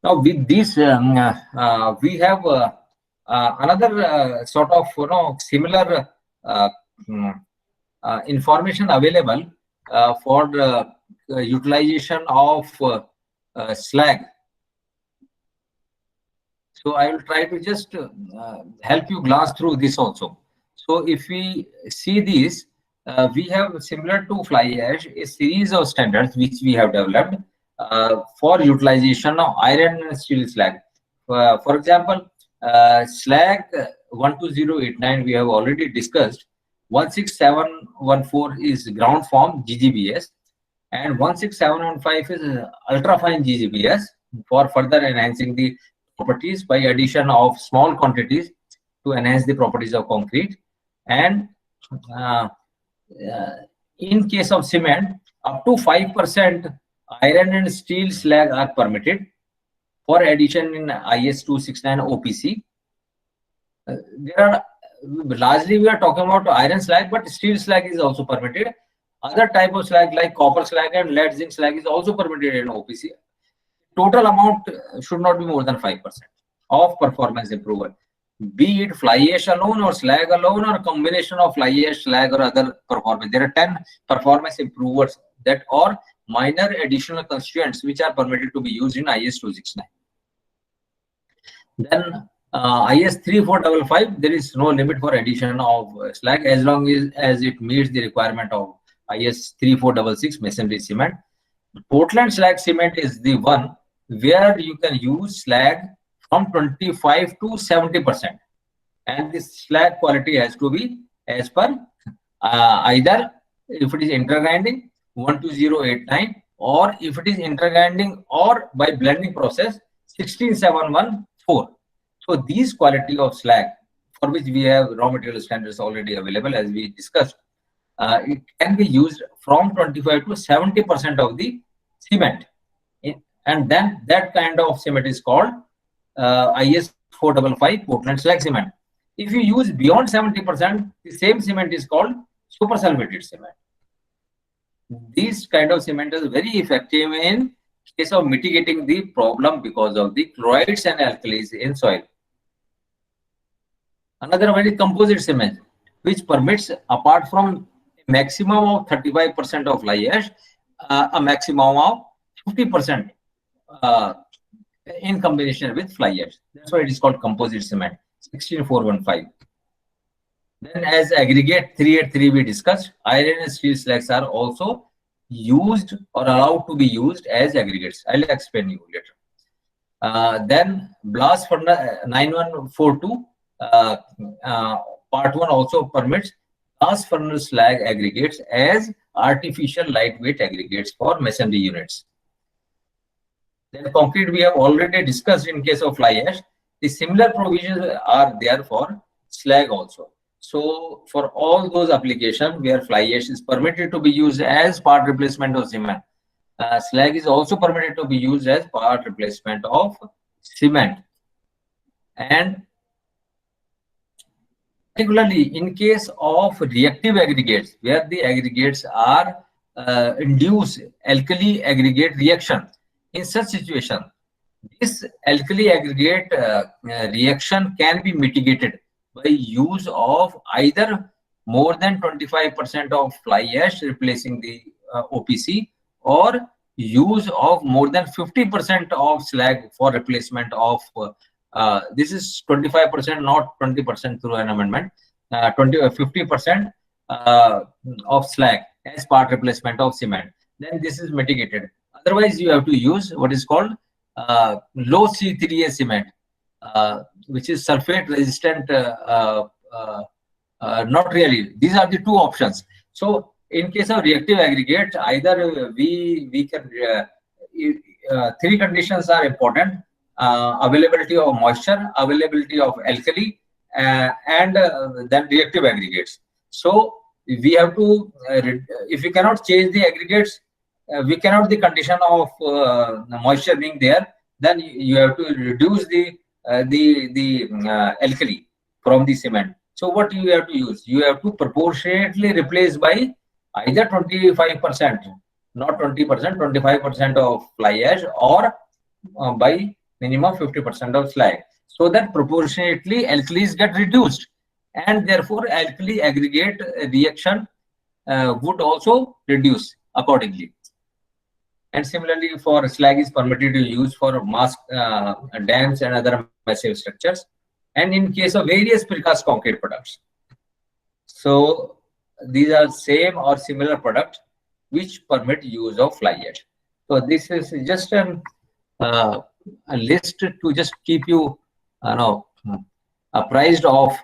with this, we have another sort of similar information available for the utilization of slag. So I will try to just help you glance through this also. So if we see this, we have similar to fly ash a series of standards which we have developed for utilization of iron and steel slag. For example, slag 12089 we have already discussed. 16714 is ground form GGBS and 16715 is ultrafine GGBS for further enhancing the properties by addition of small quantities to enhance the properties of concrete. And in case of cement, up to 5% iron and steel slag are permitted for addition in IS 269 OPC. There are largely we are talking about iron slag, but steel slag is also permitted. Other type of slag like copper slag and lead zinc slag is also permitted in OPC. Total amount should not be more than 5% of performance improvement, be it fly ash alone or slag alone or combination of fly ash, slag or other performance. There are 10 performance improvers that are minor additional constituents which are permitted to be used in IS 269. Then IS 3455, there is no limit for addition of slag as long as it meets the requirement of IS 3466 masonry cement. Portland slag cement is the one where you can use slag from 25 to 70%, and this slag quality has to be as per either if it is intergrinding 12089 or if it is intergrinding or by blending process 16714. So these quality of slag for which we have raw material standards already available as we discussed, it can be used from 25 to 70% of the cement, and then that kind of cement is called IS 455 Portland slag cement. If you use beyond 70%, the same cement is called super sulfated cement. These kind of cement is very effective in case of mitigating the problem because of the chlorides and alkalis in soil. Another one is composite cement, which permits, apart from a maximum of 35% of fly ash, a maximum of 50% in combination with fly ash. That's why it is called composite cement, 16415. Then as aggregate 383 we discussed, iron and steel slags are also used or allowed to be used as aggregates. I'll explain you later. Then blast furnace 9142 part 1 also permits blast furnace slag aggregates as artificial lightweight aggregates for masonry units. Then concrete we have already discussed in case of fly ash. The similar provisions are there for slag also. So for all those applications where fly ash is permitted to be used as part replacement of cement, slag is also permitted to be used as part replacement of cement. And particularly in case of reactive aggregates, where the aggregates are induce alkali aggregate reaction, in such situation, this alkali aggregate reaction can be mitigated by use of either more than 25% of fly ash replacing the OPC, or use of more than 50% of slag for replacement of this is 25%, not 20% through an amendment, 50% of slag as part replacement of cement. Then this is mitigated. Otherwise, you have to use what is called low C3A cement, which is sulfate resistant. Not really. These are the two options. So in case of reactive aggregate, either we can three conditions are important: availability of moisture, availability of alkali, and then reactive aggregates. So we have to, if we cannot change the aggregates, we cannot the condition of moisture being there, then you have to reduce the alkali from the cement. So what you have to use? You have to proportionately replace by either 25%, not 20%, 25% of fly ash, or by minimum 50% of slag, so that proportionately alkalis get reduced, and therefore alkali aggregate reaction would also reduce accordingly. And similarly, for slag is permitted to use for mass dams and other massive structures, and in case of various precast concrete products. So these are same or similar products which permit use of fly ash. So this is just a list to just keep you apprised of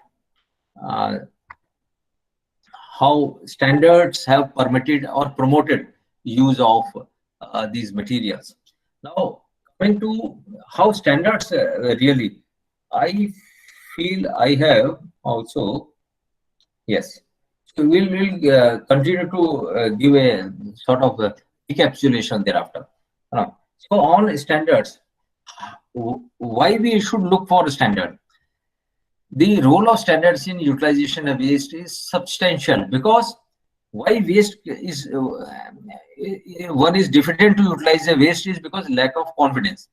how standards have permitted or promoted use of these materials. Now, coming to how standards really, I feel I have also, yes. So we'll continue to give a sort of recapitulation thereafter. So on standards, why we should look for a standard? The role of standards in utilization of waste is substantial, because why waste is one is difficult to utilize a waste is because lack of confidence.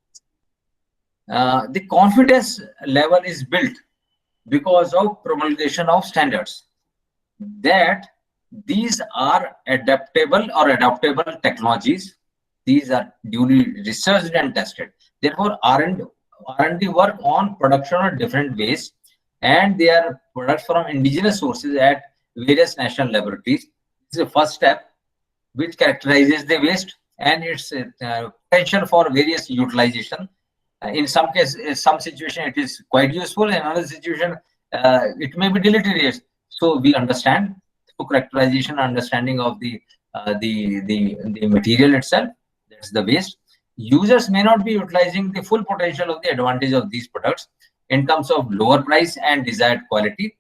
The confidence level is built because of promulgation of standards, that these are adaptable or adaptable technologies. These are duly researched and tested. Therefore, R&D work on production of different waste, and they are products from indigenous sources at various national laboratories. This is the first step which characterizes the waste and its potential for various utilization. In some cases, some situation it is quite useful. In another situation, it may be deleterious. So we understand through characterization, understanding of the material itself. That's the waste. Users may not be utilizing the full potential of the advantage of these products in terms of lower price and desired quality.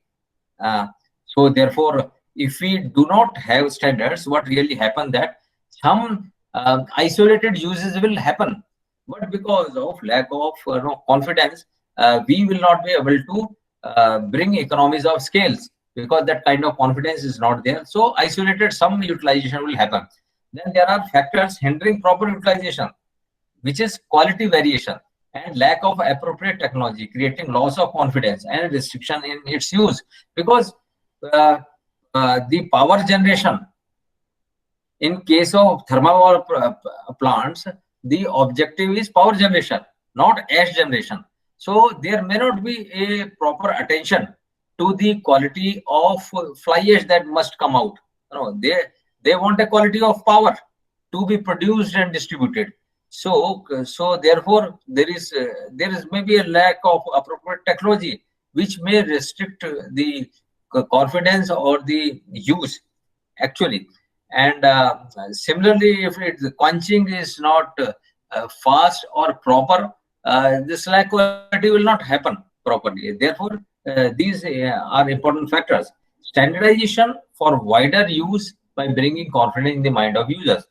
So therefore, if we do not have standards, what really happens that some isolated uses will happen, but because of lack of confidence, we will not be able to bring economies of scales, because that kind of confidence is not there. So isolated some utilization will happen. Then there are factors hindering proper utilization, which is quality variation and lack of appropriate technology, creating loss of confidence and restriction in its use. Because the power generation, in case of thermal power plants, the objective is power generation, not ash generation. So there may not be a proper attention to the quality of fly ash that must come out. They want a quality of power to be produced and distributed. So therefore there is maybe a lack of appropriate technology which may restrict the confidence or the use actually. And similarly, if the quenching is not fast or proper, the slag quality will not happen properly. Therefore, these are important factors. Standardization for wider use by bringing confidence in the mind of users.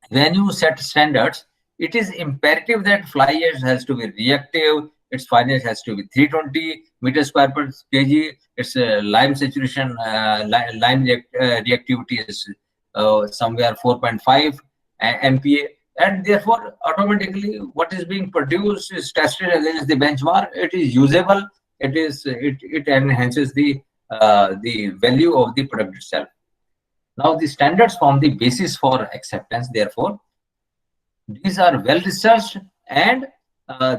When you set standards, it is imperative that fly ash has to be reactive, its fineness has to be 320 meters square per kg, its lime saturation, lime reactivity is somewhere 4.5 MPa, and therefore automatically what is being produced is tested against the benchmark. It is usable. It enhances the value of the product itself. Now, the standards form the basis for acceptance. Therefore, these are well researched and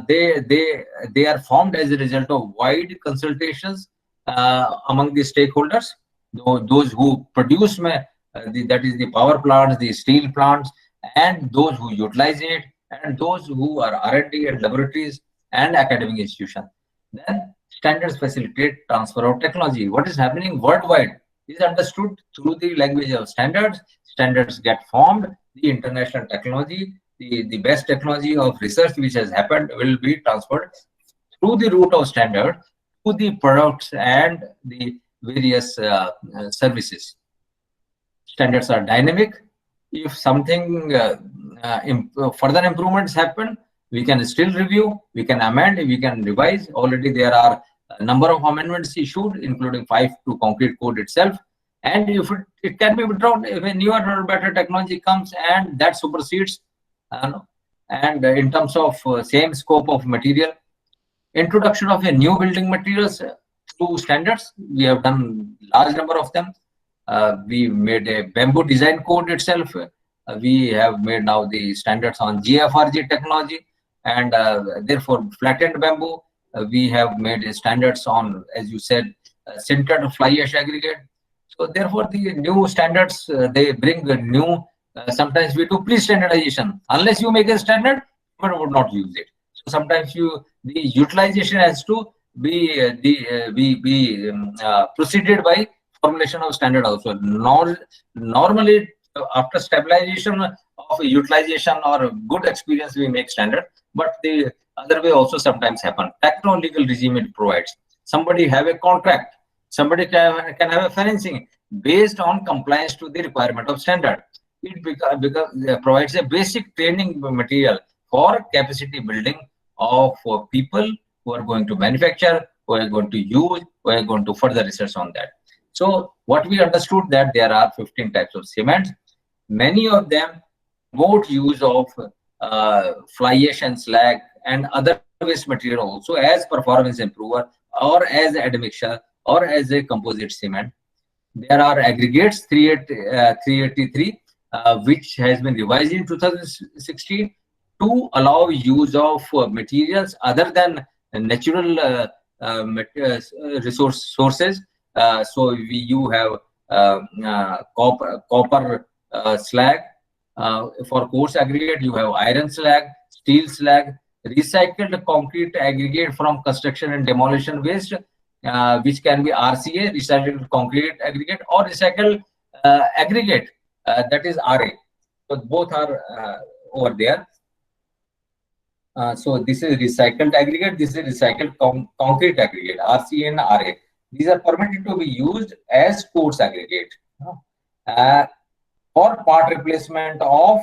they are formed as a result of wide consultations among the stakeholders, those who produce that is the power plants, the steel plants, and those who utilize it, and those who are R&D and laboratories and academic institutions. Then standards facilitate transfer of technology. What is happening worldwide is understood through the language of standards. Standards get formed, the international technology, the best technology of research which has happened will be transferred through the route of standard to the products and the various services. Standards are dynamic. If something further improvements happen, we can still review, we can amend, we can revise. Already there are a number of amendments issued, including 5 to concrete code itself. And if it can be withdrawn if a newer or better technology comes and that supersedes. And in terms of same scope of material, introduction of a new building materials through standards, we have done large number of them. We made a bamboo design code itself. We have made now the standards on GFRG technology, and therefore flattened bamboo. We have made standards on, as you said, sintered fly ash aggregate. So therefore the new standards, they bring new, sometimes we do pre-standardization. Unless you make a standard, people would not use it. So sometimes the utilization has to be proceeded by formulation of standard also. Normally, after stabilization of utilization or good experience, we make standard, but the other way also sometimes happen. Techno-legal regime it provides. Somebody have a contract, somebody can have a financing based on compliance to the requirement of standard. It provides a basic training material for capacity building of people who are going to manufacture, who are going to use, who are going to further research on that. So what we understood that there are 15 types of cement. Many of them promote use of fly ash and slag and other waste material also as performance improver or as admixture or as a composite cement. There are aggregates 383 which has been revised in 2016 to allow use of materials other than natural sources. So you have copper slag for coarse aggregate, you have iron slag, steel slag, recycled concrete aggregate from construction and demolition waste, which can be RCA, recycled concrete aggregate, or recycled aggregate, that is RA. So both are over there. So this is recycled aggregate, this is recycled concrete aggregate, RCA and RA. These are permitted to be used as coarse aggregate for part replacement of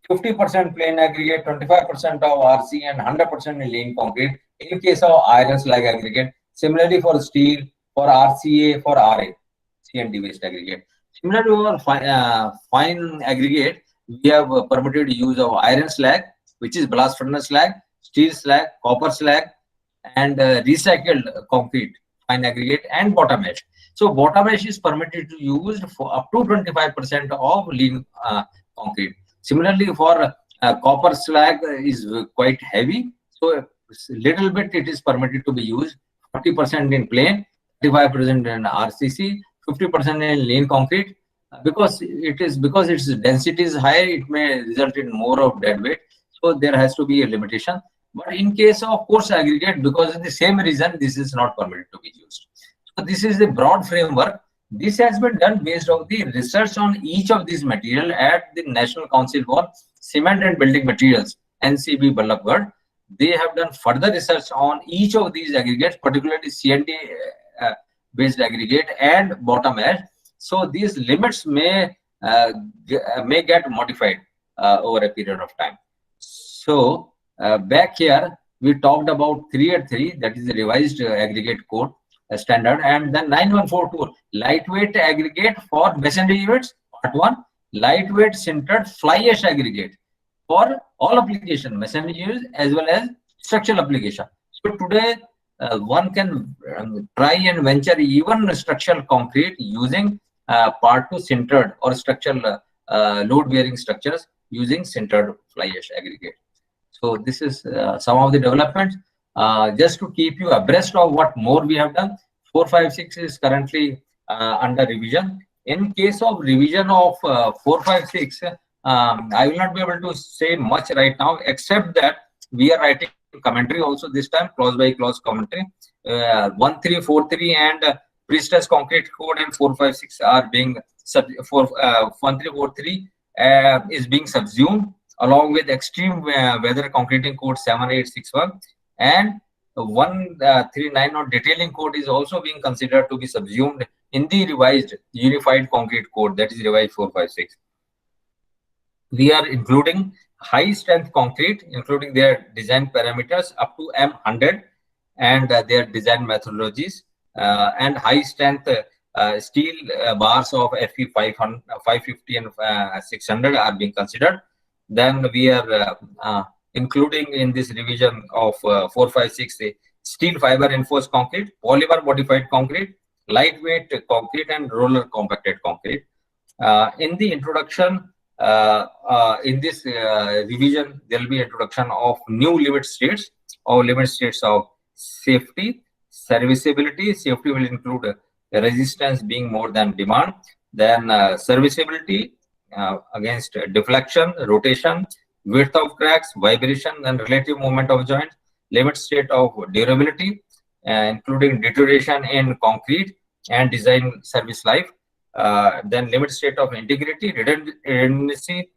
50% plain aggregate, 25% of RC and 100% in lean concrete in case of iron slag aggregate. Similarly for steel, for RCA, for RA, C&D waste aggregate. Similarly, for fine aggregate, we have permitted use of iron slag, which is blast furnace slag, steel slag, copper slag, and recycled concrete, fine aggregate, and bottom ash. So bottom ash is permitted to use for up to 25% of lean concrete. Similarly, for copper slag is quite heavy, so little bit it is permitted to be used. 40% in plain, 35% in RCC, 50% in lean concrete. Because its density is higher, it may result in more of dead weight. So there has to be a limitation. But in case of coarse aggregate, because of the same reason, this is not permitted to be used. So this is the broad framework. This has been done based on the research on each of these material at the National Council for Cement and Building Materials, NCB Ballabgarh. They have done further research on each of these aggregates, particularly CNT based aggregate and bottom ash. So these limits may get modified over a period of time. So back here, we talked about 383, that is the revised aggregate code standard, and then 9142, lightweight aggregate for masonry units, part 1, lightweight sintered fly ash aggregate for all application, masonry units as well as structural application. So today, one can try and venture even structural concrete using part 2 sintered or structural load-bearing structures using sintered fly ash aggregate. So this is some of the developments. Just to keep you abreast of what more we have done, 456 is currently under revision. In case of revision of 456, I will not be able to say much right now, except that we are writing commentary also this time, clause by clause commentary. 1343 and Priestess Concrete Code and 456 are being 1343 is being subsumed, along with Extreme Weather Concreting Code 7861, and 139 Detailing Code is also being considered to be subsumed in the revised Unified Concrete Code, that is revised 456. We are including high strength concrete, including their design parameters up to M100 and their design methodologies, and high strength steel bars of FE 550 and 600 are being considered. Then we are including in this revision of 456 steel fiber reinforced concrete, polymer modified concrete, lightweight concrete, and roller compacted concrete. In the introduction, in this revision, there will be introduction of new limit states or limit states of safety, serviceability. Safety will include resistance being more than demand. Then serviceability against deflection, rotation, width of cracks, vibration, and relative movement of joints. Limit state of durability, including deterioration in concrete and design service life. Then limit state of integrity, redundancy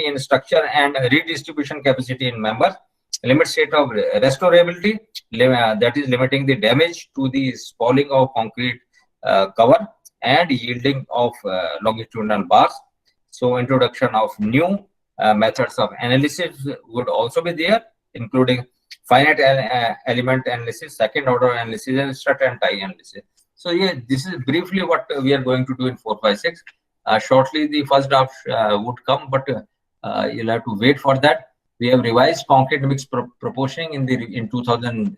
in structure and redistribution capacity in members. Limit state of restorability, that is limiting the damage to the spalling of concrete cover and yielding of longitudinal bars. So introduction of new methods of analysis would also be there, including finite element analysis, second order analysis, and strut and tie analysis. So yeah, this is briefly what we are going to do in 456. Shortly, the first draft would come, but you'll have to wait for that. We have revised concrete mix proportioning in 2019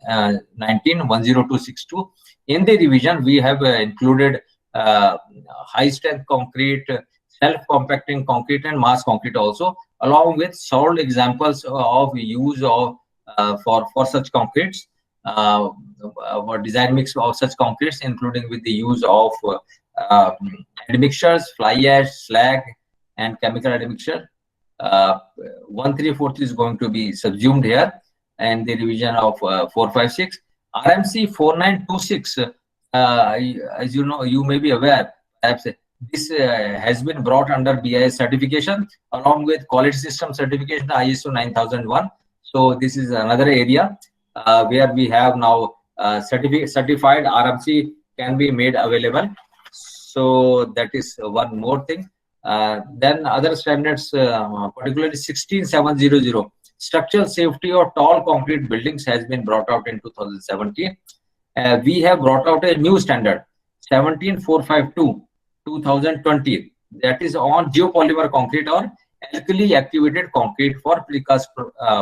10262. In the revision, we have included high strength concrete, self-compacting concrete, and mass concrete also, along with solid examples of use of for such concretes, or design mix of such concretes, including with the use of admixtures, fly ash, slag, and chemical admixture. 1343 is going to be subsumed here, and the revision of 456. RMC 4926, as you know, you may be aware, perhaps this has been brought under BIS certification along with quality system certification ISO 9001. So this is another area where we have now certified RMC can be made available. So that is one more thing. Then other standards, particularly 16700, structural safety of tall concrete buildings, has been brought out in 2017. We have brought out a new standard, 17452, 2020. That is on geopolymer concrete or alkali activated concrete for precast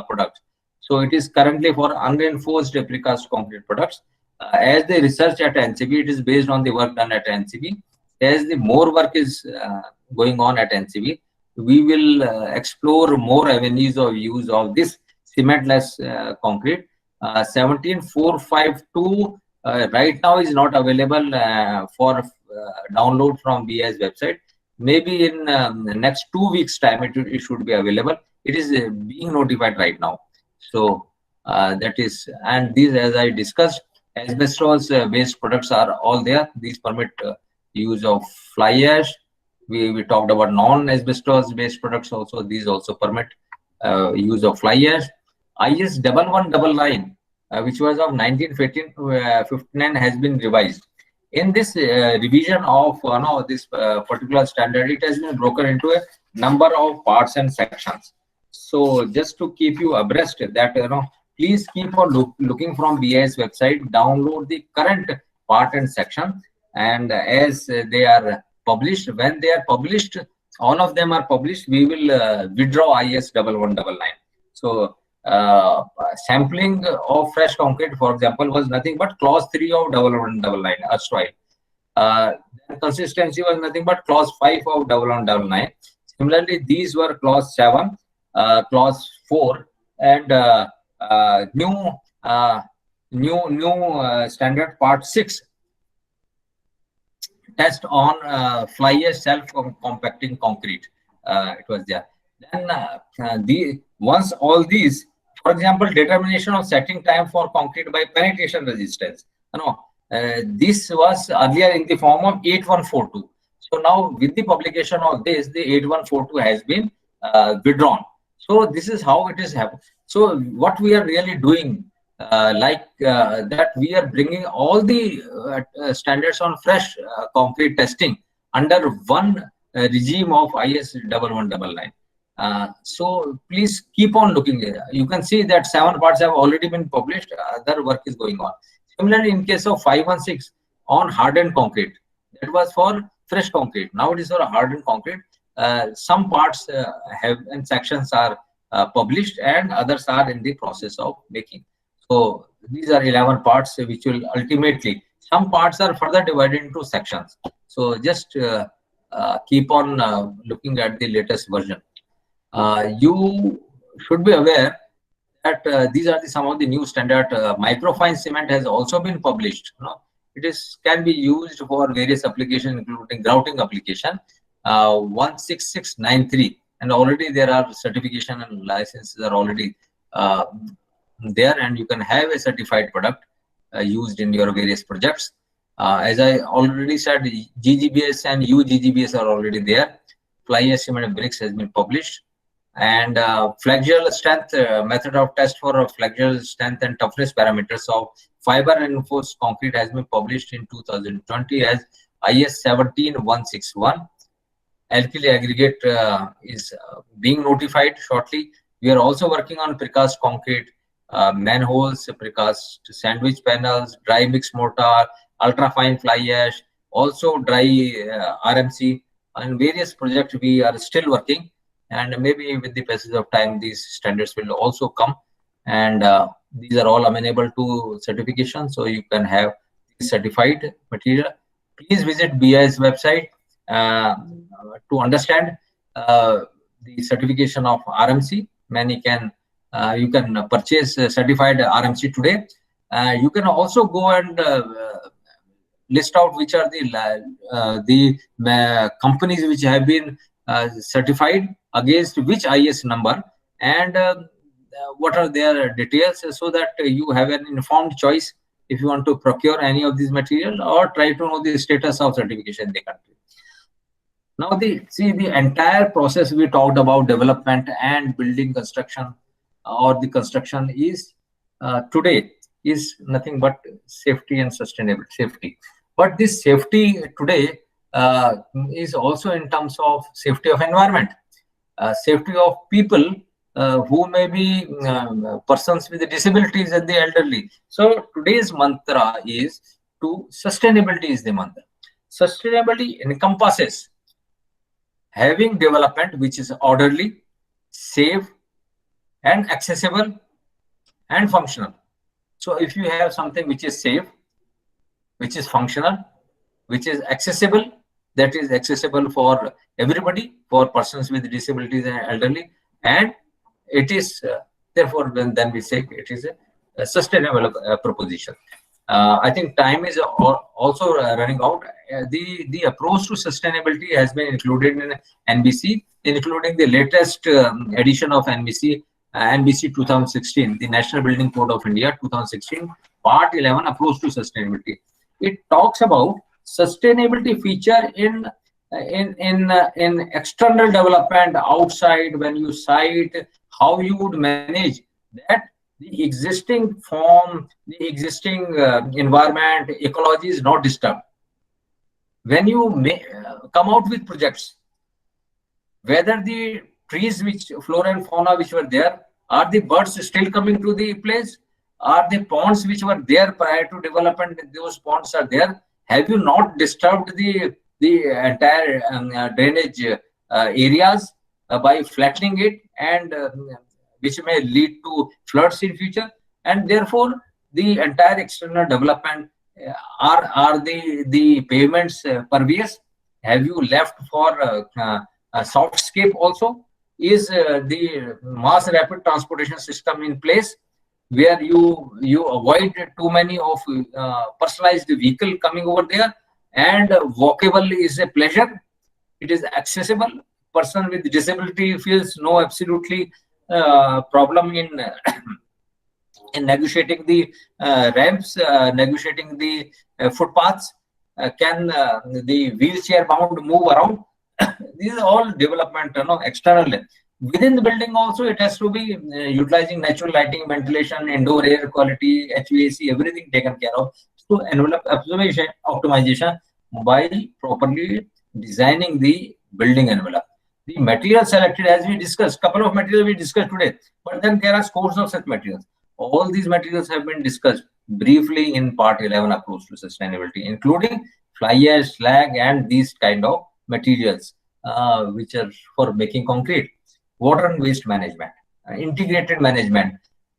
products. So it is currently for unreinforced precast concrete products. As the research at NCB, it is based on the work done at NCB. As the more work is going on at NCB, we will explore more avenues of use of this cementless concrete. 17452 right now is not available for download from BIS website. Maybe in the next 2 weeks time it should be available. It is being notified right now. So that is, and these, as I discussed, asbestos based products are all there. These permit use of fly ash. We talked about non-asbestos based products also. These also permit use of fly ash. IS 1199, which was of 1959, has been revised. In this revision of this particular standard, it has been broken into a number of parts and sections. So just to keep you abreast that, please keep on looking from BIS website, download the current part and section, and as they are published, when they are published, all of them are published, we will withdraw IS 1199. So sampling of fresh concrete, for example, was nothing but clause 3 of 1199 erstwhile. Consistency was nothing but clause 5 of 1199. Similarly, these were clause 7, clause 4, and new standard part 6. Test on fly ash self-compacting concrete. It was there. Then once all these, for example, determination of setting time for concrete by penetration resistance. This was earlier in the form of 8142. So now with the publication of this, the 8142 has been withdrawn. So this is how it is happening. So what we are really doing, that we are bringing all the standards on fresh concrete testing under one regime of IS 1199. So please keep on looking. You can see that 7 parts have already been published. Other work is going on. Similarly, in case of 516 on hardened concrete, that was for fresh concrete. Now it is for hardened concrete. Some parts have and sections are published, and others are in the process of making. So these are 11 parts which will ultimately, some parts are further divided into sections. So just keep on looking at the latest version. You should be aware that these are some of the new standard. Microfine cement has also been published. It can be used for various applications, including grouting application. 16693, and already there are certification and licenses are already there, and you can have a certified product used in your various projects. As I already said, GGBS and UGGBS are already there. Fly ash cement bricks has been published, and flexural strength method of test for flexural strength and toughness parameters of fiber reinforced concrete has been published in 2020 as IS 17161. Alkali aggregate is being notified shortly. We are also working on precast concrete, manholes, precast sandwich panels, dry mix mortar, ultra fine fly ash, also dry RMC, and various projects we are still working. And maybe with the passage of time, these standards will also come, and these are all amenable to certification, so you can have certified material. Please visit BIS website to understand the certification of RMC. You can purchase certified RMC today. You can also go and list out which are the companies which have been certified against which IS number, and what are their details, so that you have an informed choice if you want to procure any of these material or try to know the status of certification in the country. Now, the entire process we talked about, development and building construction, or the construction is today is nothing but safety and sustainable safety. But this safety today is also in terms of safety of environment, safety of people who may be persons with disabilities and the elderly. So today's mantra is sustainability is the mantra. Sustainability encompasses having development which is orderly, safe, and accessible and functional. So if you have something which is safe, which is functional, which is accessible, that is accessible for everybody, for persons with disabilities and elderly, and it is therefore then we say it is a sustainable proposition. I think time is also running out. The approach to sustainability has been included in NBC, including the latest edition of NBC, NBC 2016, the National Building Code of India 2016, Part 11, Approach to Sustainability. It talks about sustainability feature in external development outside, when you site, how you would manage that the existing form, the existing environment, ecology is not disturbed. When you come out with projects, whether the trees, which flora and fauna which were there, are the birds still coming to the place? Are the ponds which were there prior to development, those ponds are there? Have you not disturbed the entire drainage areas by flattening it, and which may lead to floods in future? And therefore, the entire external development, are the pavements pervious? Have you left for a softscape also? Is the mass rapid transportation system in place, where you avoid too many of personalized vehicle coming over there, and walkable is a pleasure, it is accessible, person with disability feels no absolutely problem in in negotiating the ramps, negotiating the footpaths, can the wheelchair bound move around? These are all development, external. Within the building also, it has to be utilizing natural lighting, ventilation, indoor air quality, HVAC, everything taken care of. So envelope optimization by properly designing the building envelope. The material selected, as we discussed, couple of materials we discussed today, but then there are scores of such materials. All these materials have been discussed briefly in Part 11, Approach to Sustainability, including Flyash, Slag, and these kind of materials which are for making concrete. Water and waste management, integrated management.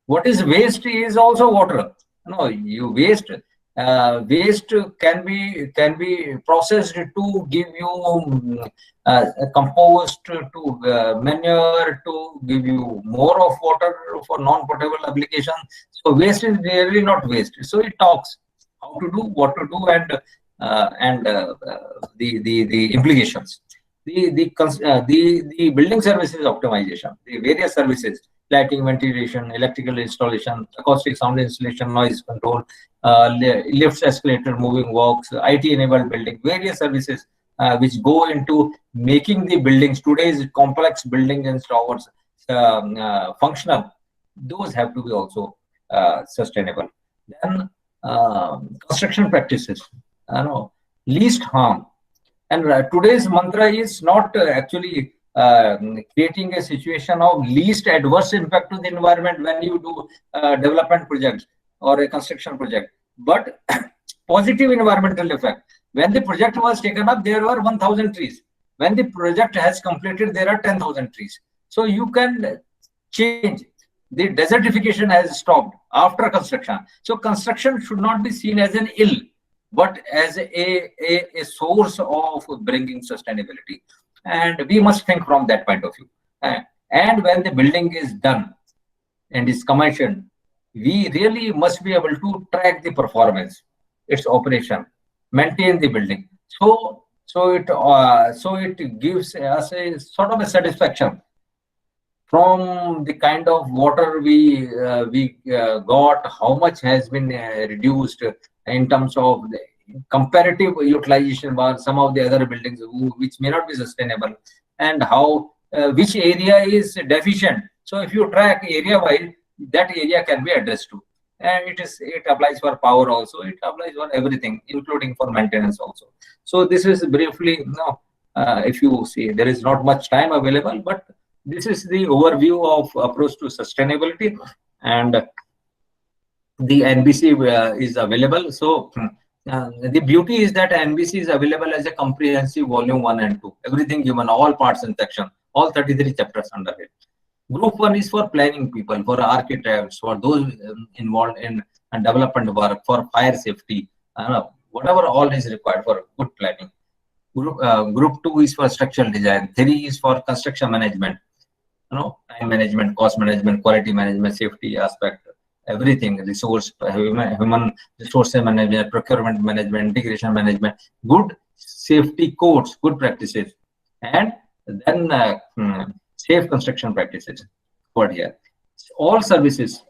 What is waste is also water. You waste can be processed to give you compost, to manure, to give you more of water for non-potable application. So waste is really not waste. So it talks how to do, what to do, and the implications. The building services optimization, the various services, lighting, ventilation, electrical installation, acoustic sound installation, noise control, lifts, escalator, moving walks, IT-enabled building, various services which go into making the buildings, today's complex buildings and towers, functional. Those have to be also sustainable. Then construction practices, least harm. And today's mantra is not actually creating a situation of least adverse impact to the environment when you do development projects or a construction project, but positive environmental effect. When the project was taken up, there were 1,000 trees. When the project has completed, there are 10,000 trees. So you can change. The desertification has stopped after construction. So construction should not be seen as an ill, but as a source of bringing sustainability. And we must think from that point of view. And when the building is done and is commissioned, we really must be able to track the performance, its operation, maintain the building. So it gives us a sort of a satisfaction from the kind of water we got, how much has been reduced in terms of the comparative utilization by some of the other buildings which may not be sustainable, and how which area is deficient. So if you track area wise, that area can be addressed to, and it applies for power also, it applies for everything, including for maintenance also. So this is briefly, if you see, there is not much time available, but this is the overview of approach to sustainability, and the NBC is available. So The beauty is that NBC is available as a comprehensive volume 1 and 2, everything given, all parts and section, all 33 chapters under it. Group 1 is for planning people, for architects, for those involved in development work, for fire safety, whatever all is required for good planning. Group 2 is for structural design. 3 is for construction management, time management, cost management, quality management, safety aspect, everything, resource, human resource management, procurement management, integration management, good safety codes, good practices, and then safe construction practices covered here. All services,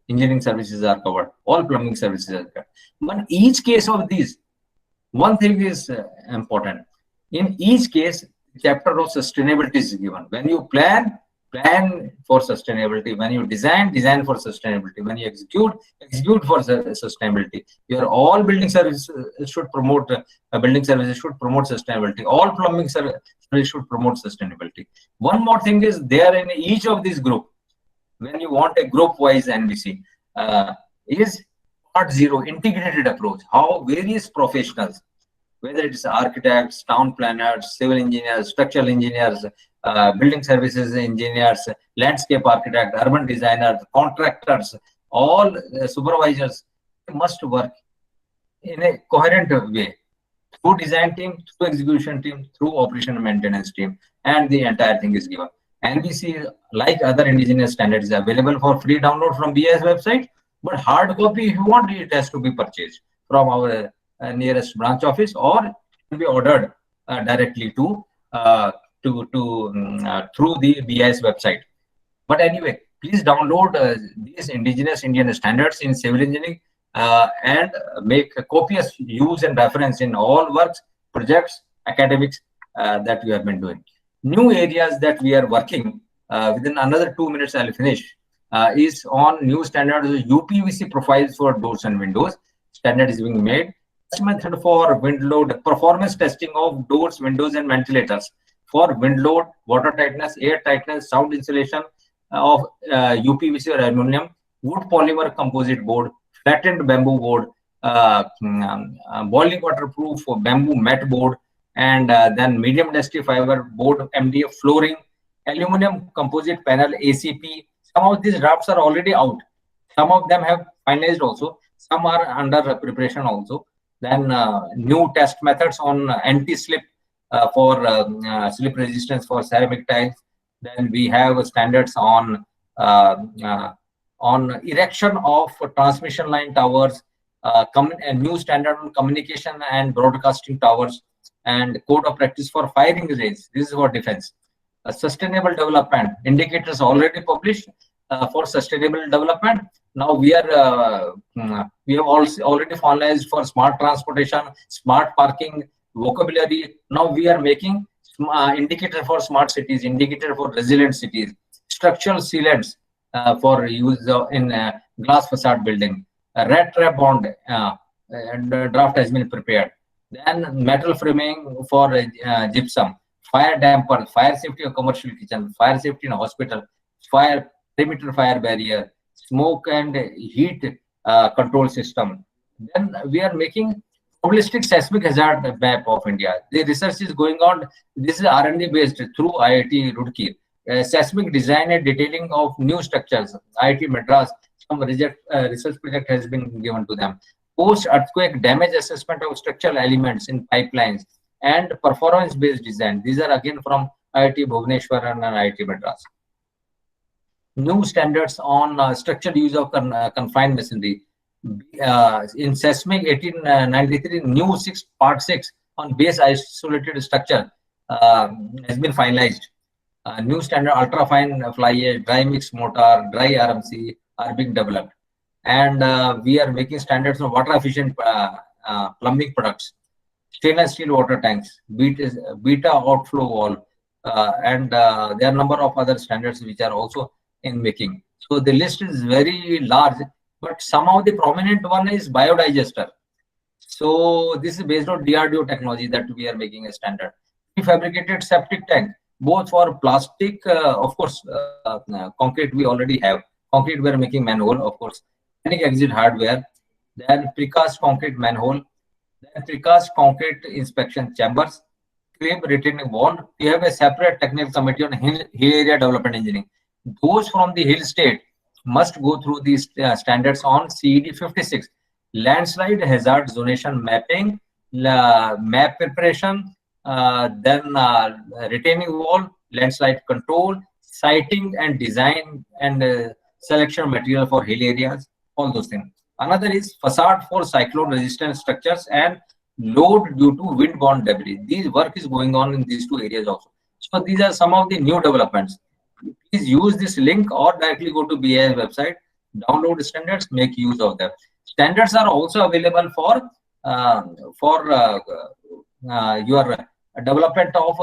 engineering services are covered, all plumbing services are covered. But each case of these, one thing is important. In each case, chapter of sustainability is given. When you plan for sustainability. When you design for sustainability. When you execute for sustainability. Your all building services should promote sustainability. All plumbing services should promote sustainability. One more thing is there in each of these group. When you want a group-wise NBC, is part 0 integrated approach. How various professionals, whether it is architects, town planners, civil engineers, structural engineers, building services engineers, landscape architect, urban designers, contractors, all supervisors must work in a coherent way through design team, through execution team, through operation and maintenance team, and the entire thing is given. NBC, like other indigenous standards, is available for free download from BIS website, but hard copy, if you want, it has to be purchased from our nearest branch office, or it can be ordered directly through the BIS website. But anyway, please download these indigenous Indian standards in civil engineering and make a copious use and reference in all works, projects, academics that we have been doing. New areas that we are working, within another 2 minutes I'll finish, is on new standards, UPVC profiles for doors and windows. Standard is being made. Method for wind load, performance testing of doors, windows, and ventilators for wind load, water tightness, air tightness, sound insulation of UPVC or aluminum, wood polymer composite board, flattened bamboo board, boiling waterproof bamboo mat board, and then medium dusty fiber board, MDF flooring, aluminum composite panel, ACP. Some of these drafts are already out. Some of them have finalized also. Some are under preparation also. Then new test methods on anti-slip for slip resistance for ceramic tiles. Then we have standards on erection of transmission line towers, a new standard on communication and broadcasting towers, and code of practice for firing range. This is for defense. Sustainable development indicators already published for sustainable development. Now we have also already finalized for smart transportation, smart parking, vocabulary. Now we are making indicator for smart cities, indicator for resilient cities, structural sealants for use in glass facade building, red trap bond and draft has been prepared. Then metal framing for gypsum, fire damper, fire safety of commercial kitchen, fire safety in a hospital, fire perimeter fire barrier, smoke and heat control system. Then we are making holistic seismic hazard map of India. The research is going on. This is R&D based through IIT Roorkee. Seismic design and detailing of new structures. IIT Madras, some research project has been given to them. Post-earthquake damage assessment of structural elements in pipelines and performance-based design. These are again from IIT Bhubaneswar and IIT Madras. New standards on structural use of confined masonry. In seismic 1893, new part 6 on base isolated structure has been finalized. New standard ultra fine fly dry mix mortar, dry RMC are being developed, and we are making standards on water efficient plumbing products, stainless steel water tanks, beta outflow wall, and there are a number of other standards which are also in making. So the list is very large, but somehow the prominent one is biodigester. So this is based on DRDO technology that we are making a standard. Prefabricated septic tank, both for plastic, of course, concrete we already have. Concrete we are making manhole, of course. Exit hardware, then precast concrete manhole, precast concrete inspection chambers, crib retaining wall. We have a separate technical committee on hill area development engineering. Those from the hill state must go through these standards on CED 56. Landslide hazard zonation mapping, map preparation, then retaining wall, landslide control, siting and design and selection material for hill areas, all those things. Another is facade for cyclone resistant structures and load due to wind-borne debris. This work is going on in these two areas also. So these are some of the new developments. Please use this link or directly go to BIS website, download standards, make use of them. Standards are also available for your development of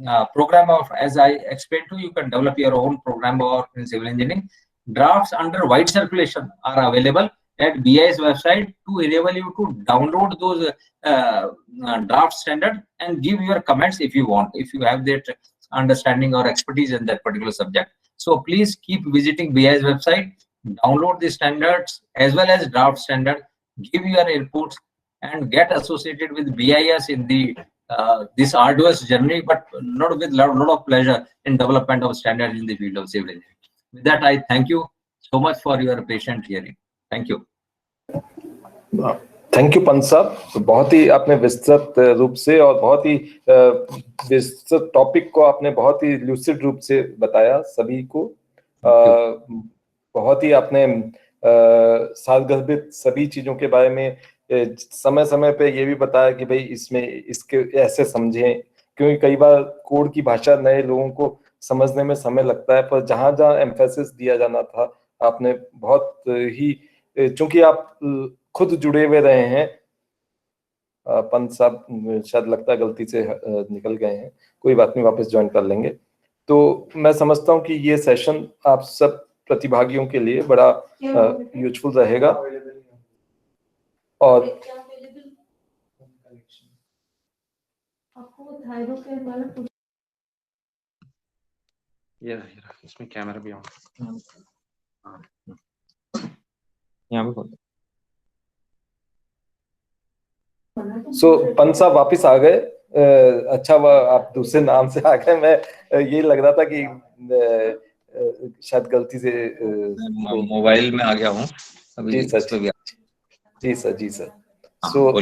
a program of, as I explained to you, you can develop your own program or in civil engineering. Drafts under wide circulation are available at BIS website to enable you to download those draft standard and give your comments if you want, if you have that understanding or expertise in that particular subject. So please keep visiting BIS website, download the standards as well as draft standard, give your inputs and get associated with BIS in the this arduous journey, but not with lot of pleasure in development of standards in the field of civil engineering. With that, I thank you so much for your patient hearing. Thank you. Thank you Pant साहब, बहुत ही आपने विस्तृत रूप से और बहुत ही विस्तृत topic को आपने बहुत ही ल्यूसिड रूप से बताया सभी को। बहुत ही आपने सारगर्भित सभी चीजों के बारे में समय समय पे ये भी बताया कि भाई इसमें इसके ऐसे समझें, क्योंकि कई बार कोड की भाषा नए लोगों को समझने में समय लगता है, पर जहां जहां एम्फेसिस दिया जाना था आपने बहुत ही, चूंकि आप खुद जुड़े हुए रहे हैं। पंत साहब शायद लगता है गलती से निकल गए हैं, कोई बात नहीं, वापस ज्वाइन कर लेंगे। तो मैं समझता हूं कि ये सेशन आप सब प्रतिभागियों के लिए बड़ा यूजफुल रहेगा। और इसमें कैमरा भी ऑन। सो पंत साहब वापिस आ गए। अच्छा आप दूसरे नाम से आ गए, मैं ये लग रहा था कि शायद गलती से मोबाइल में आ गया हूँ। जी सर, जी सर, जी सर। सो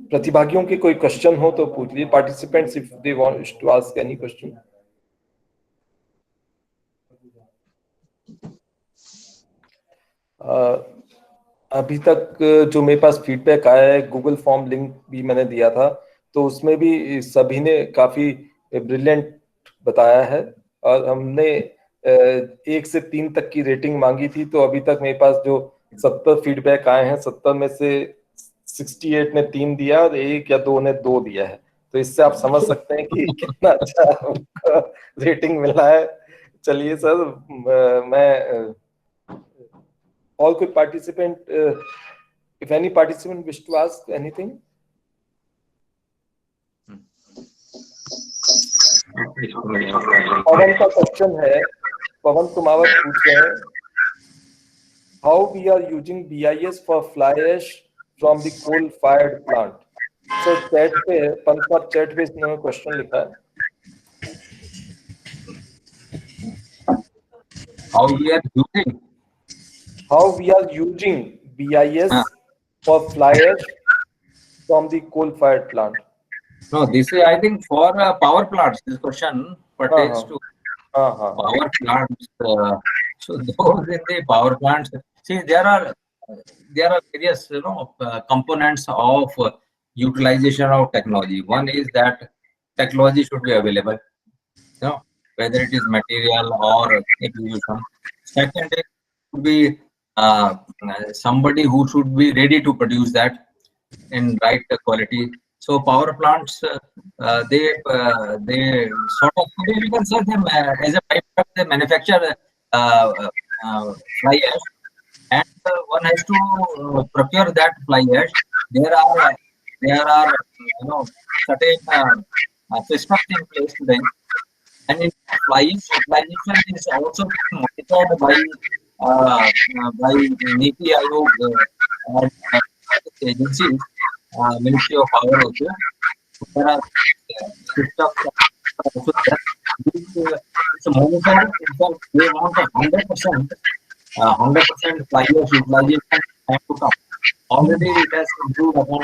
प्रतिभागियों के कोई क्वेश्चन हो तो पूछ लीजिए। Participants if they want to ask any question. अभी तक जो मेरे पास फीडबैक आया है, गूगल फॉर्म लिंक भी मैंने दिया था, तो उसमें भी सभी ने काफी ब्रिलियंट बताया है और हमने 1 से 3 तक की रेटिंग मांगी थी, तो अभी तक मेरे पास जो 70 फीडबैक आए हैं, 70 में से 68 ने 3 दिया और 1 या 2 ने 2 दिया है। तो इससे आप समझ सकते हैं कि कितना अच्छा रेटिंग मिला है। चलिए सर, मैं all could participant, if any participant wish to ask anything. पवन का क्वेश्चन है, पवन कुमावत पूछ रहे हैं, how we are using BIS for Flyash from the coal fired plant. So chat पे पंत साहब, chat पे इसने क्वेश्चन लिखा है, how we are using BIS for Flyash from the coal fired plant. No, this is, I think, for power plants. This question pertains to power plants. So those in the power plants, see, there are various components of utilization of technology. One is that technology should be available, whether it is material or execution. Second is to be somebody who should be ready to produce that in right quality. So power plants, they sort of, you can say them as a byproduct, they manufacture fly ash, and one has to procure that fly ash. There are certain systems in place today, and in fly ash utilization is also monitored by NITI Aayog and agencies, Ministry of Power also. There are systems also there. It's a monitoring. In fact, they want 100% Flyash utilization time to come. Already it has improved upon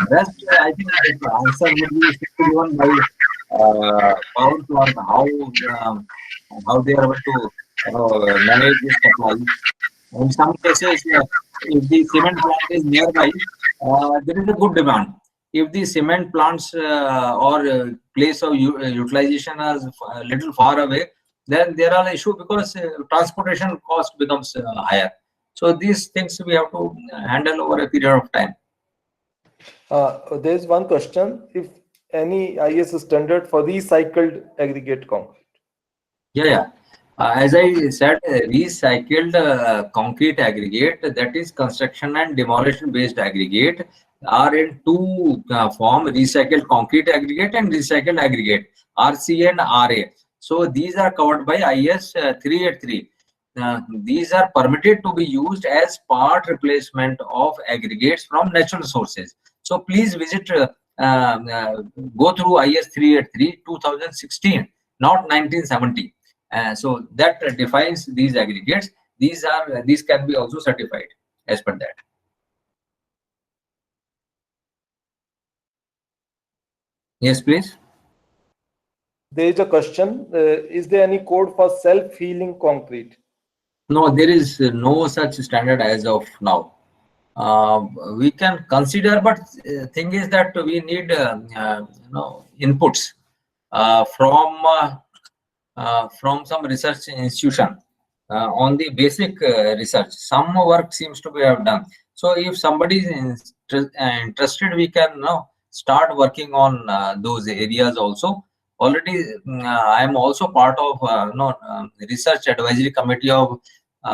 rest. I think the answer would be given by power plant, how they are able to manage this supply. In some cases, if the cement plant is nearby, there is a good demand. If the cement plants or place of utilization is a little far away, then there are issue because transportation cost becomes higher. So these things we have to handle over a period of time. There is one question: if any IS standard for recycled aggregate concrete? Yeah. As I said, recycled concrete aggregate, that is construction and demolition based aggregate, are in two form: recycled concrete aggregate and recycled aggregate, RC and RA. So these are covered by IS 383. These are permitted to be used as part replacement of aggregates from natural sources. So please visit, go through IS 383 2016, not 1970. So that defines these aggregates. These can be also certified as per that. Yes, please. There is a question: is there any code for self-healing concrete? No, there is no such standard as of now. We can consider, but thing is that we need inputs from some research institution on the basic research. Some work seems to be have done. So if somebody is interested, we can now start working on those areas also. Already, I am also part of research advisory committee of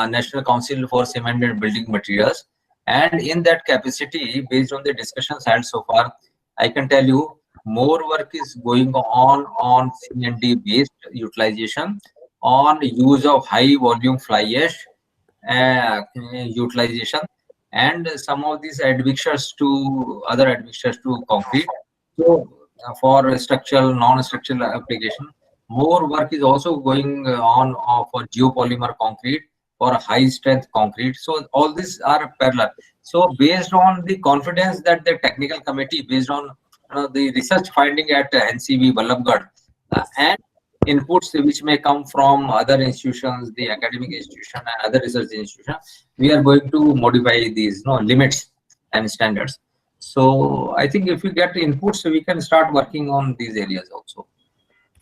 National Council for Cement and Building Materials, and in that capacity, based on the discussions held so far, I can tell you more work is going on C&D based utilization, on use of high volume fly ash utilization, and some of these admixtures to other admixtures to concrete. So for structural, non-structural application, more work is also going on for geopolymer concrete, for high strength concrete. So all these are parallel. So based on the confidence that the technical committee, based on the research finding at NCV Vallabhgarh and inputs which may come from other institutions, the academic institution and other research institutions, we are going to modify these limits and standards. So I think if we get inputs, we can start working on these areas also.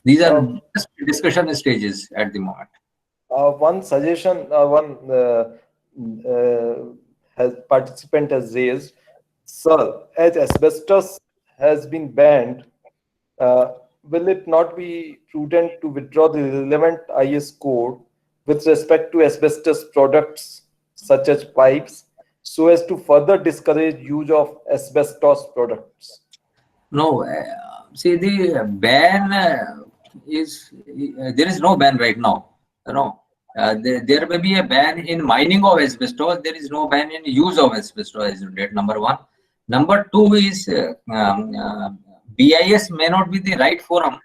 These are just discussion stages at the moment. One suggestion, participant has raised: sir, as asbestos has been banned, will it not be prudent to withdraw the relevant IS code with respect to asbestos products such as pipes, so as to further discourage use of asbestos products? No, see, the ban there is no ban right now. There may be a ban in mining of asbestos. There is no ban in use of asbestos, number one. Number two is BIS may not be the right forum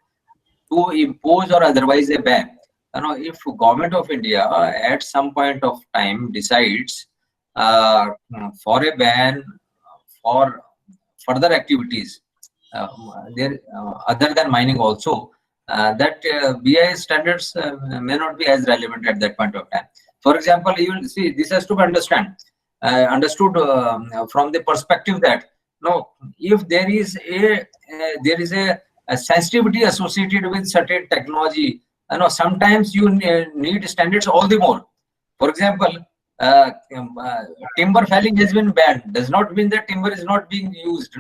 to impose or otherwise a ban. If government of India at some point of time decides for a ban for further activities other than mining also, that BIS standards may not be as relevant at that point of time. For example, you will see, this has to be understood from the perspective that if there is a sensitivity associated with certain technology, sometimes you need standards all the more. For example, timber felling has been banned, does not mean that timber is not being used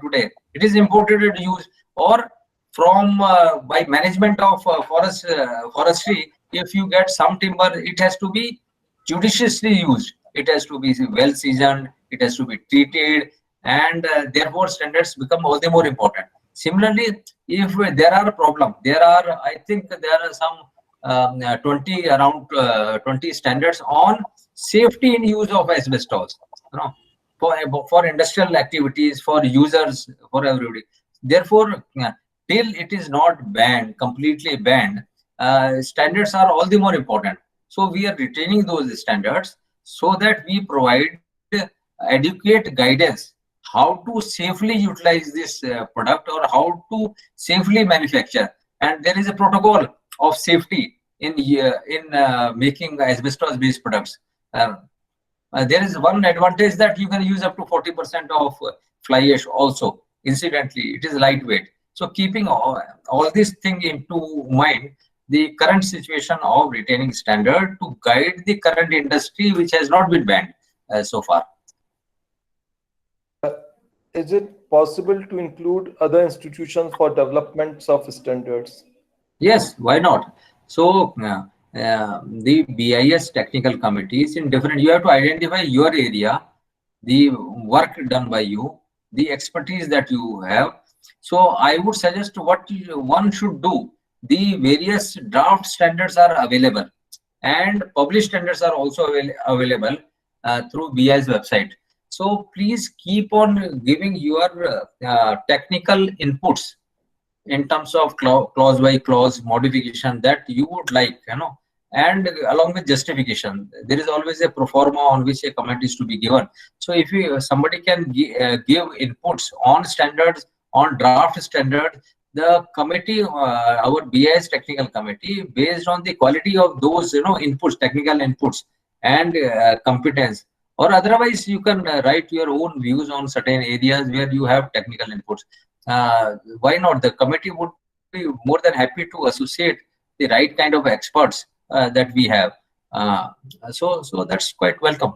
today. It is imported and used, or from by management of forestry, if you get some timber, it has to be judiciously used, it has to be well seasoned, it has to be treated, and therefore standards become all the more important. Similarly, if there are a problem, I think there are some 20 standards on safety in use of asbestos. for industrial activities, for users, for everybody. Therefore, till it is not banned, completely banned, standards are all the more important. So we are retaining those standards so that we provide adequate guidance how to safely utilize this product, or how to safely manufacture. And there is a protocol of safety in making asbestos-based products. There is one advantage that you can use up to 40% of fly ash also. Incidentally, it is lightweight. So keeping all these things into mind, the current situation of retaining standard to guide the current industry, which has not been banned so far. Is it possible to include other institutions for developments of standards? Yes, why not? So the BIS technical committees in different, you have to identify your area, the work done by you, the expertise that you have. So I would suggest what one should do. The various draft standards are available, and published standards are also available through BIS website. So please keep on giving your technical inputs in terms of clause by clause modification that you would like, and along with justification. There is always a pro forma on which a comment is to be given. So if somebody can give inputs on standards, on draft standards, the committee, our BIS technical committee, based on the quality of those inputs, technical inputs, and competence, or otherwise you can write your own views on certain areas where you have technical inputs. Why not? The committee would be more than happy to associate the right kind of experts that we have. So that's quite welcome.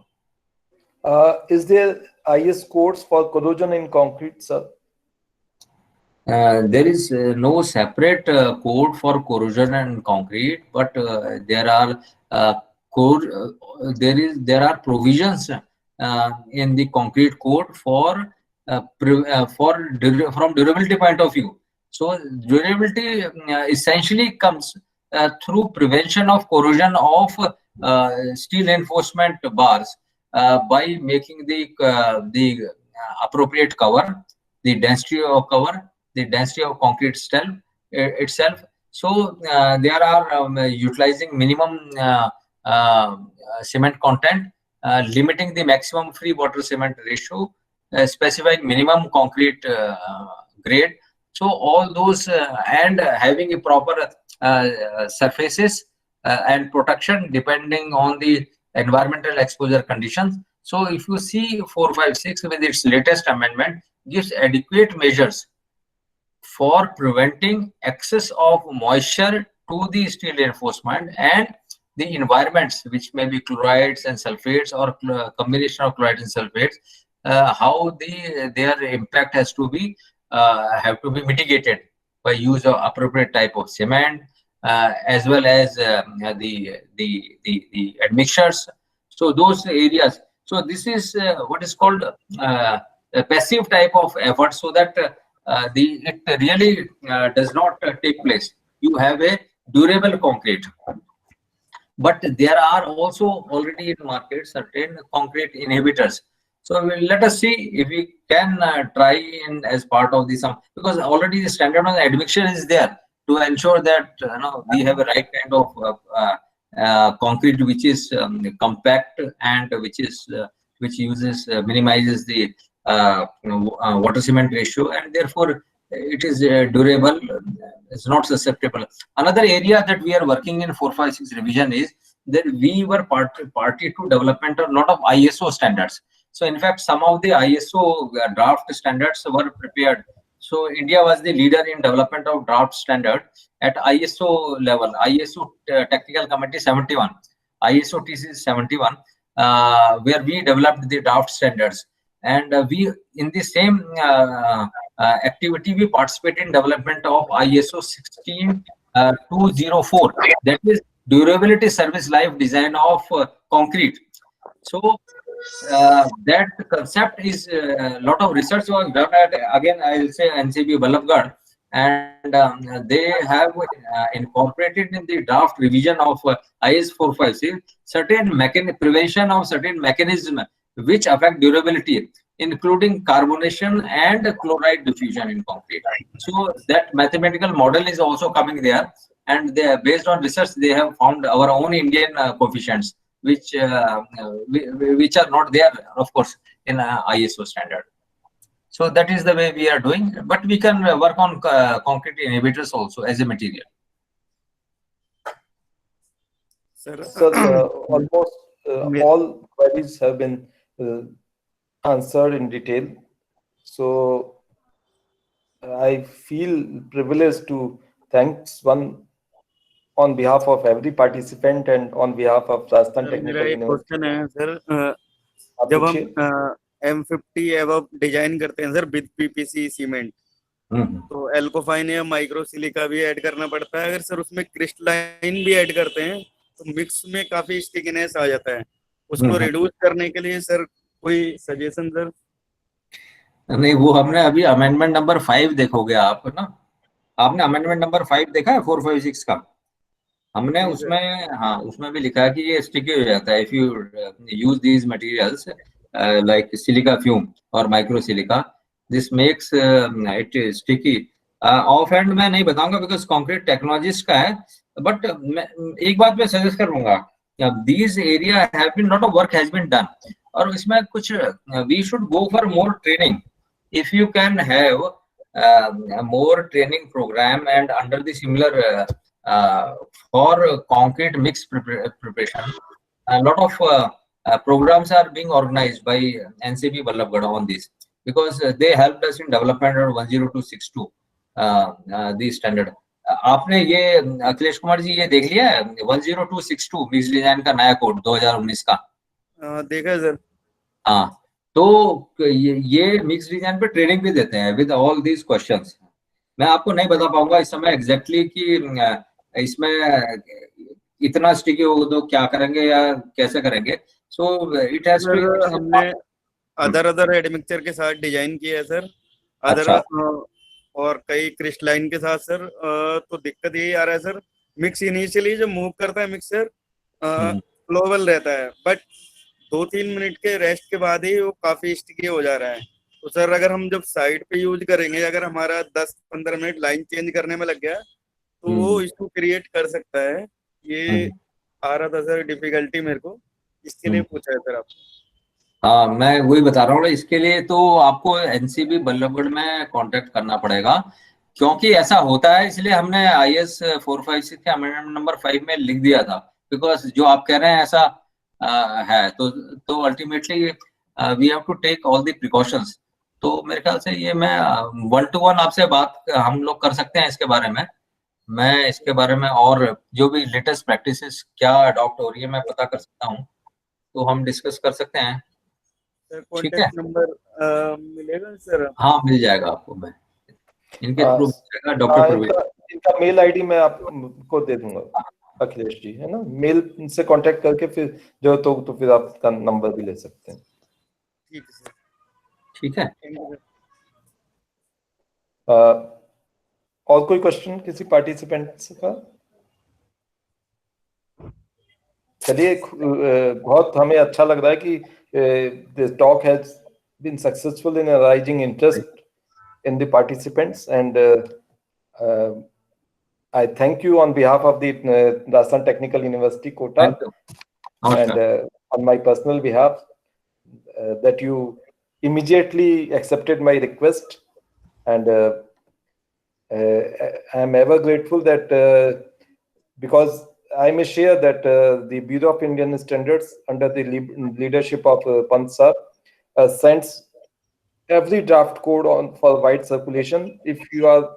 Is there IS codes for corrosion in concrete, sir? There is no separate code for corrosion and concrete, but there are there are provisions in the concrete code for from durability point of view. So durability essentially comes through prevention of corrosion of steel reinforcement bars by making the appropriate cover, the density of cover, the density of concrete itself. So there are utilizing minimum cement content, limiting the maximum free water cement ratio, specifying minimum concrete grade. So all those and having a proper surfaces and protection depending on the environmental exposure conditions. So if you see 456 with its latest amendment gives adequate measures for preventing excess of moisture to the steel reinforcement and the environments, which may be chlorides and sulfates or combination of chlorides and sulfates, how their impact has to be mitigated by use of appropriate type of cement, as well as the admixtures. So those areas. So this is what is called a passive type of effort, so that it really does not take place. You have a durable concrete. But there are also already in market certain concrete inhibitors. So let us see if we can try in as part of this, because already the standard on admixture is there to ensure that we have a right kind of concrete which is compact and which minimizes the water cement ratio, and therefore it is durable, it's not susceptible. Another area that we are working in 456 revision is that we were party to development of a lot of ISO standards. So in fact, some of the ISO draft standards were prepared. So India was the leader in development of draft standard at ISO level, ISO Technical Committee 71, ISO TC 71, where we developed the draft standards. And we, in the same activity, we participated in development of ISO 16204, that is durability service life design of concrete. So that concept is a lot of research was done at, again, I will say NCB Ballabgarh, and they have incorporated in the draft revision of IS 456 certain prevention of certain mechanism which affect durability, including carbonation and chloride diffusion in concrete. So that mathematical model is also coming there, and they, based on research, they have found our own Indian coefficients, which are not there, of course, in ISO standard. So that is the way we are doing, but we can work on concrete inhibitors also as a material. Sir, almost all queries have been answered in detail. So I feel privileged to thanks one on behalf of every participant and on behalf of Rajasthan Technical University. Question है sir, जब हम M50 एवब design करते हैं sir with PPC cement, तो एल्कोफाइन या micro silica भी add करना पड़ता है। अगर सर उसमें क्रिस्टलाइन भी ऐड करते हैं तो मिक्स में काफी स्टिकीनेस आ जाता है, उसको रिड्यूस करने के लिए सर कोई सजेशन सर? नहीं, वो हमने अभी अमेंडमेंट नंबर 5 देखोगे आप ना, आपने अमेंडमेंट नंबर 5 देखा है 456 का? हमने उसमें, हाँ, उसमें भी लिखा है कि ये स्टिकी हो जाता है if you use these materials like silica fume और micro silica, this makes it sticky. Offhand मैं नहीं बताऊंगा बिकॉज कॉन्क्रीट टेक्नोलॉजिस्ट का है, बट एक बात मैं सजेस्ट करूंगा, these area have been lot of work has been done, और इसमें कुछ we should go for more training. If you can have more training program and under the similar for concrete mix preparation, a lot of programs are being organized by NCP Vallabhgarh on this, because they helped us in development of 10262 the standard. आपने ये अखिलेश कुमार जी ये देख लिया है 10262 mix design का नया code 2019 का? देखा है सर। हाँ, तो ये मिक्स डिजाइन पे ट्रेनिंग भी देते हैं विद ऑल दीज क्वेश्चंस। मैं आपको नहीं बता पाऊंगा इस समय एग्जैक्टली कि इसमें इतना स्टिकी होगा तो क्या करेंगे या कैसे करेंगे। सो इट हैज टू, हमने अदर एडमिक्सचर के साथ डिजाइन किया है सर, अदर और कई क्रिस्टलाइन के साथ सर। तो दिक्कत यही आ रहा है सर, मिक्स इनिशियली जब मूव करता है मिक्सर फ्लोबल रहता है, बट 2-3 मिनट के रेस्ट के बाद ही वो काफी स्टिकी हो जा रहा है। तो सर अगर हम जब साइड पे यूज करेंगे, अगर हमारा 10-15 मिनट लाइन चेंज करने में लग गया तो वो इशू क्रिएट कर सकता है। ये आ रहा था सर डिफिकल्टी मेरे को, इसके लिए पूछा है सर आपको। हाँ, मैं वही बता रहा हूँ, इसके लिए तो आपको एनसीबी बल्लभगढ़ में कांटेक्ट करना पड़ेगा, क्योंकि ऐसा होता है। इसलिए हमने IS 456 के अमेंडमेंट नंबर 5 में लिख दिया था, बिकॉज जो आप कह रहे हैं ऐसा है, तो ultimately we have to take all the precautions. तो मेरे ख्याल से ये मैं 1-to-1 आपसे बात हम लोग कर सकते हैं इसके बारे में। मैं इसके बारे में और जो भी लेटेस्ट प्रैक्टिसेस क्या अडॉप्ट हो रही है मैं पता कर सकता हूँ, तो हम डिस्कस कर सकते हैं। ठीक है, नंबर मिलेगा सर? हाँ, मिल जाएगा आपको, मैं इनके थ्रू डॉक्टर प्रवीण, इनका मेल आईडी मैं आपको दे दूंगा अखिलेश जी, है ना। मेल से कांटेक्ट करके फिर जो तो फिर आपका नंबर भी ले सकते हैं। ठीक है सर। ठीक है। और कोई क्वेश्चन किसी पार्टिसिपेंट का? चलिए, बहुत हमें अच्छा लग रहा है कि this talk has been successful in arising interest in the participants, and I thank you on behalf of the Rajasthan Technical University, Kota, and on my personal behalf that you immediately accepted my request, and I am ever grateful that because I may share that the Bureau of Indian Standards under the leadership of Pant sir sends every draft code on for wide circulation if you are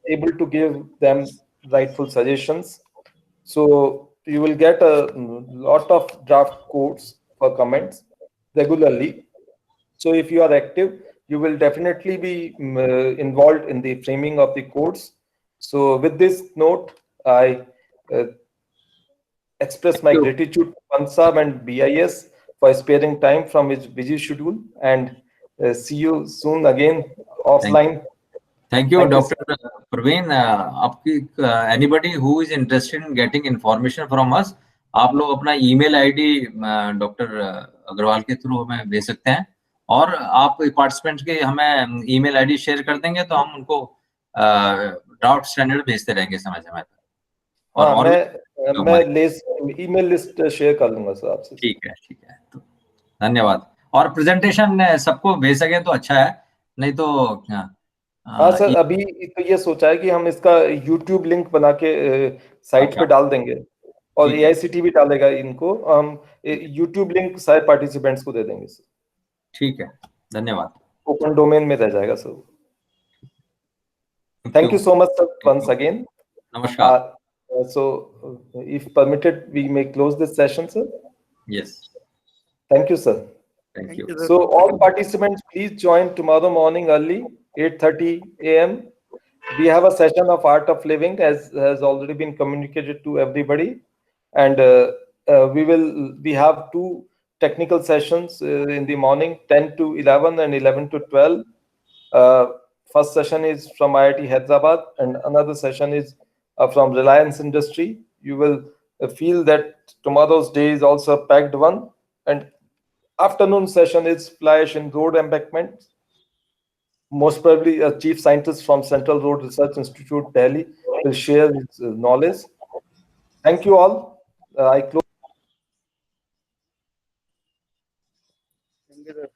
able to give them rightful suggestions. So you will get a lot of draft codes for comments regularly. So if you are active, you will definitely be involved in the framing of the codes. So with this note, I express my gratitude to Pant Sahab and BIS for sparing time from his busy schedule, and see you soon again offline. Thank you, Dr. Praveen. Anybody who is interested in getting information from us, आप लोग अपना email ID doctor Agarwal के through हमें भेज सकते हैं, और आप पार्टिसिपेंट्स के हमें ईमेल आईडी शेयर कर देंगे तो हम उनको ड्राफ्ट स्टैंडर्ड भेजते रहेंगे समय समय पर। हाँ, और मैं ईमेल लिस्ट शेयर कर लूंगा सर आपसे। ठीक है, ठीक है, तो धन्यवाद। और प्रेजेंटेशन सबको भेज सके तो अच्छा है, नहीं तो हाँ सर, अभी तो ये सोचा है कि हम इसका YouTube लिंक बना के साइट अच्छा, पे डाल देंगे, और ठीक है, AICTE भी डालेगा इनको, हम YouTube लिंक सारे पार्टिसिपेंट्स को दे देंगे सर। ठीक है, धन्यवाद। ओपन डोमेन में रह जाएगा sir. Thank Thank you you. so much sir Thank once you. again. नमस्कार। So if permitted, we may close this session sir. Yes, Thank you sir. thank Thank you. you, sir. So all participants, please join tomorrow morning early, 8:30 a.m. We have a session of art of living, as has already been communicated to everybody, and we have two technical sessions in the morning, 10 to 11 and 11 to 12. First session is from IIT Hyderabad, and another session is from Reliance Industry. You will feel that tomorrow's day is also a packed one. And afternoon session is Flyash in road embankment. Most probably a chief scientist from Central Road Research Institute, Delhi, will share his knowledge. Thank you all. I close. Thank you, sir.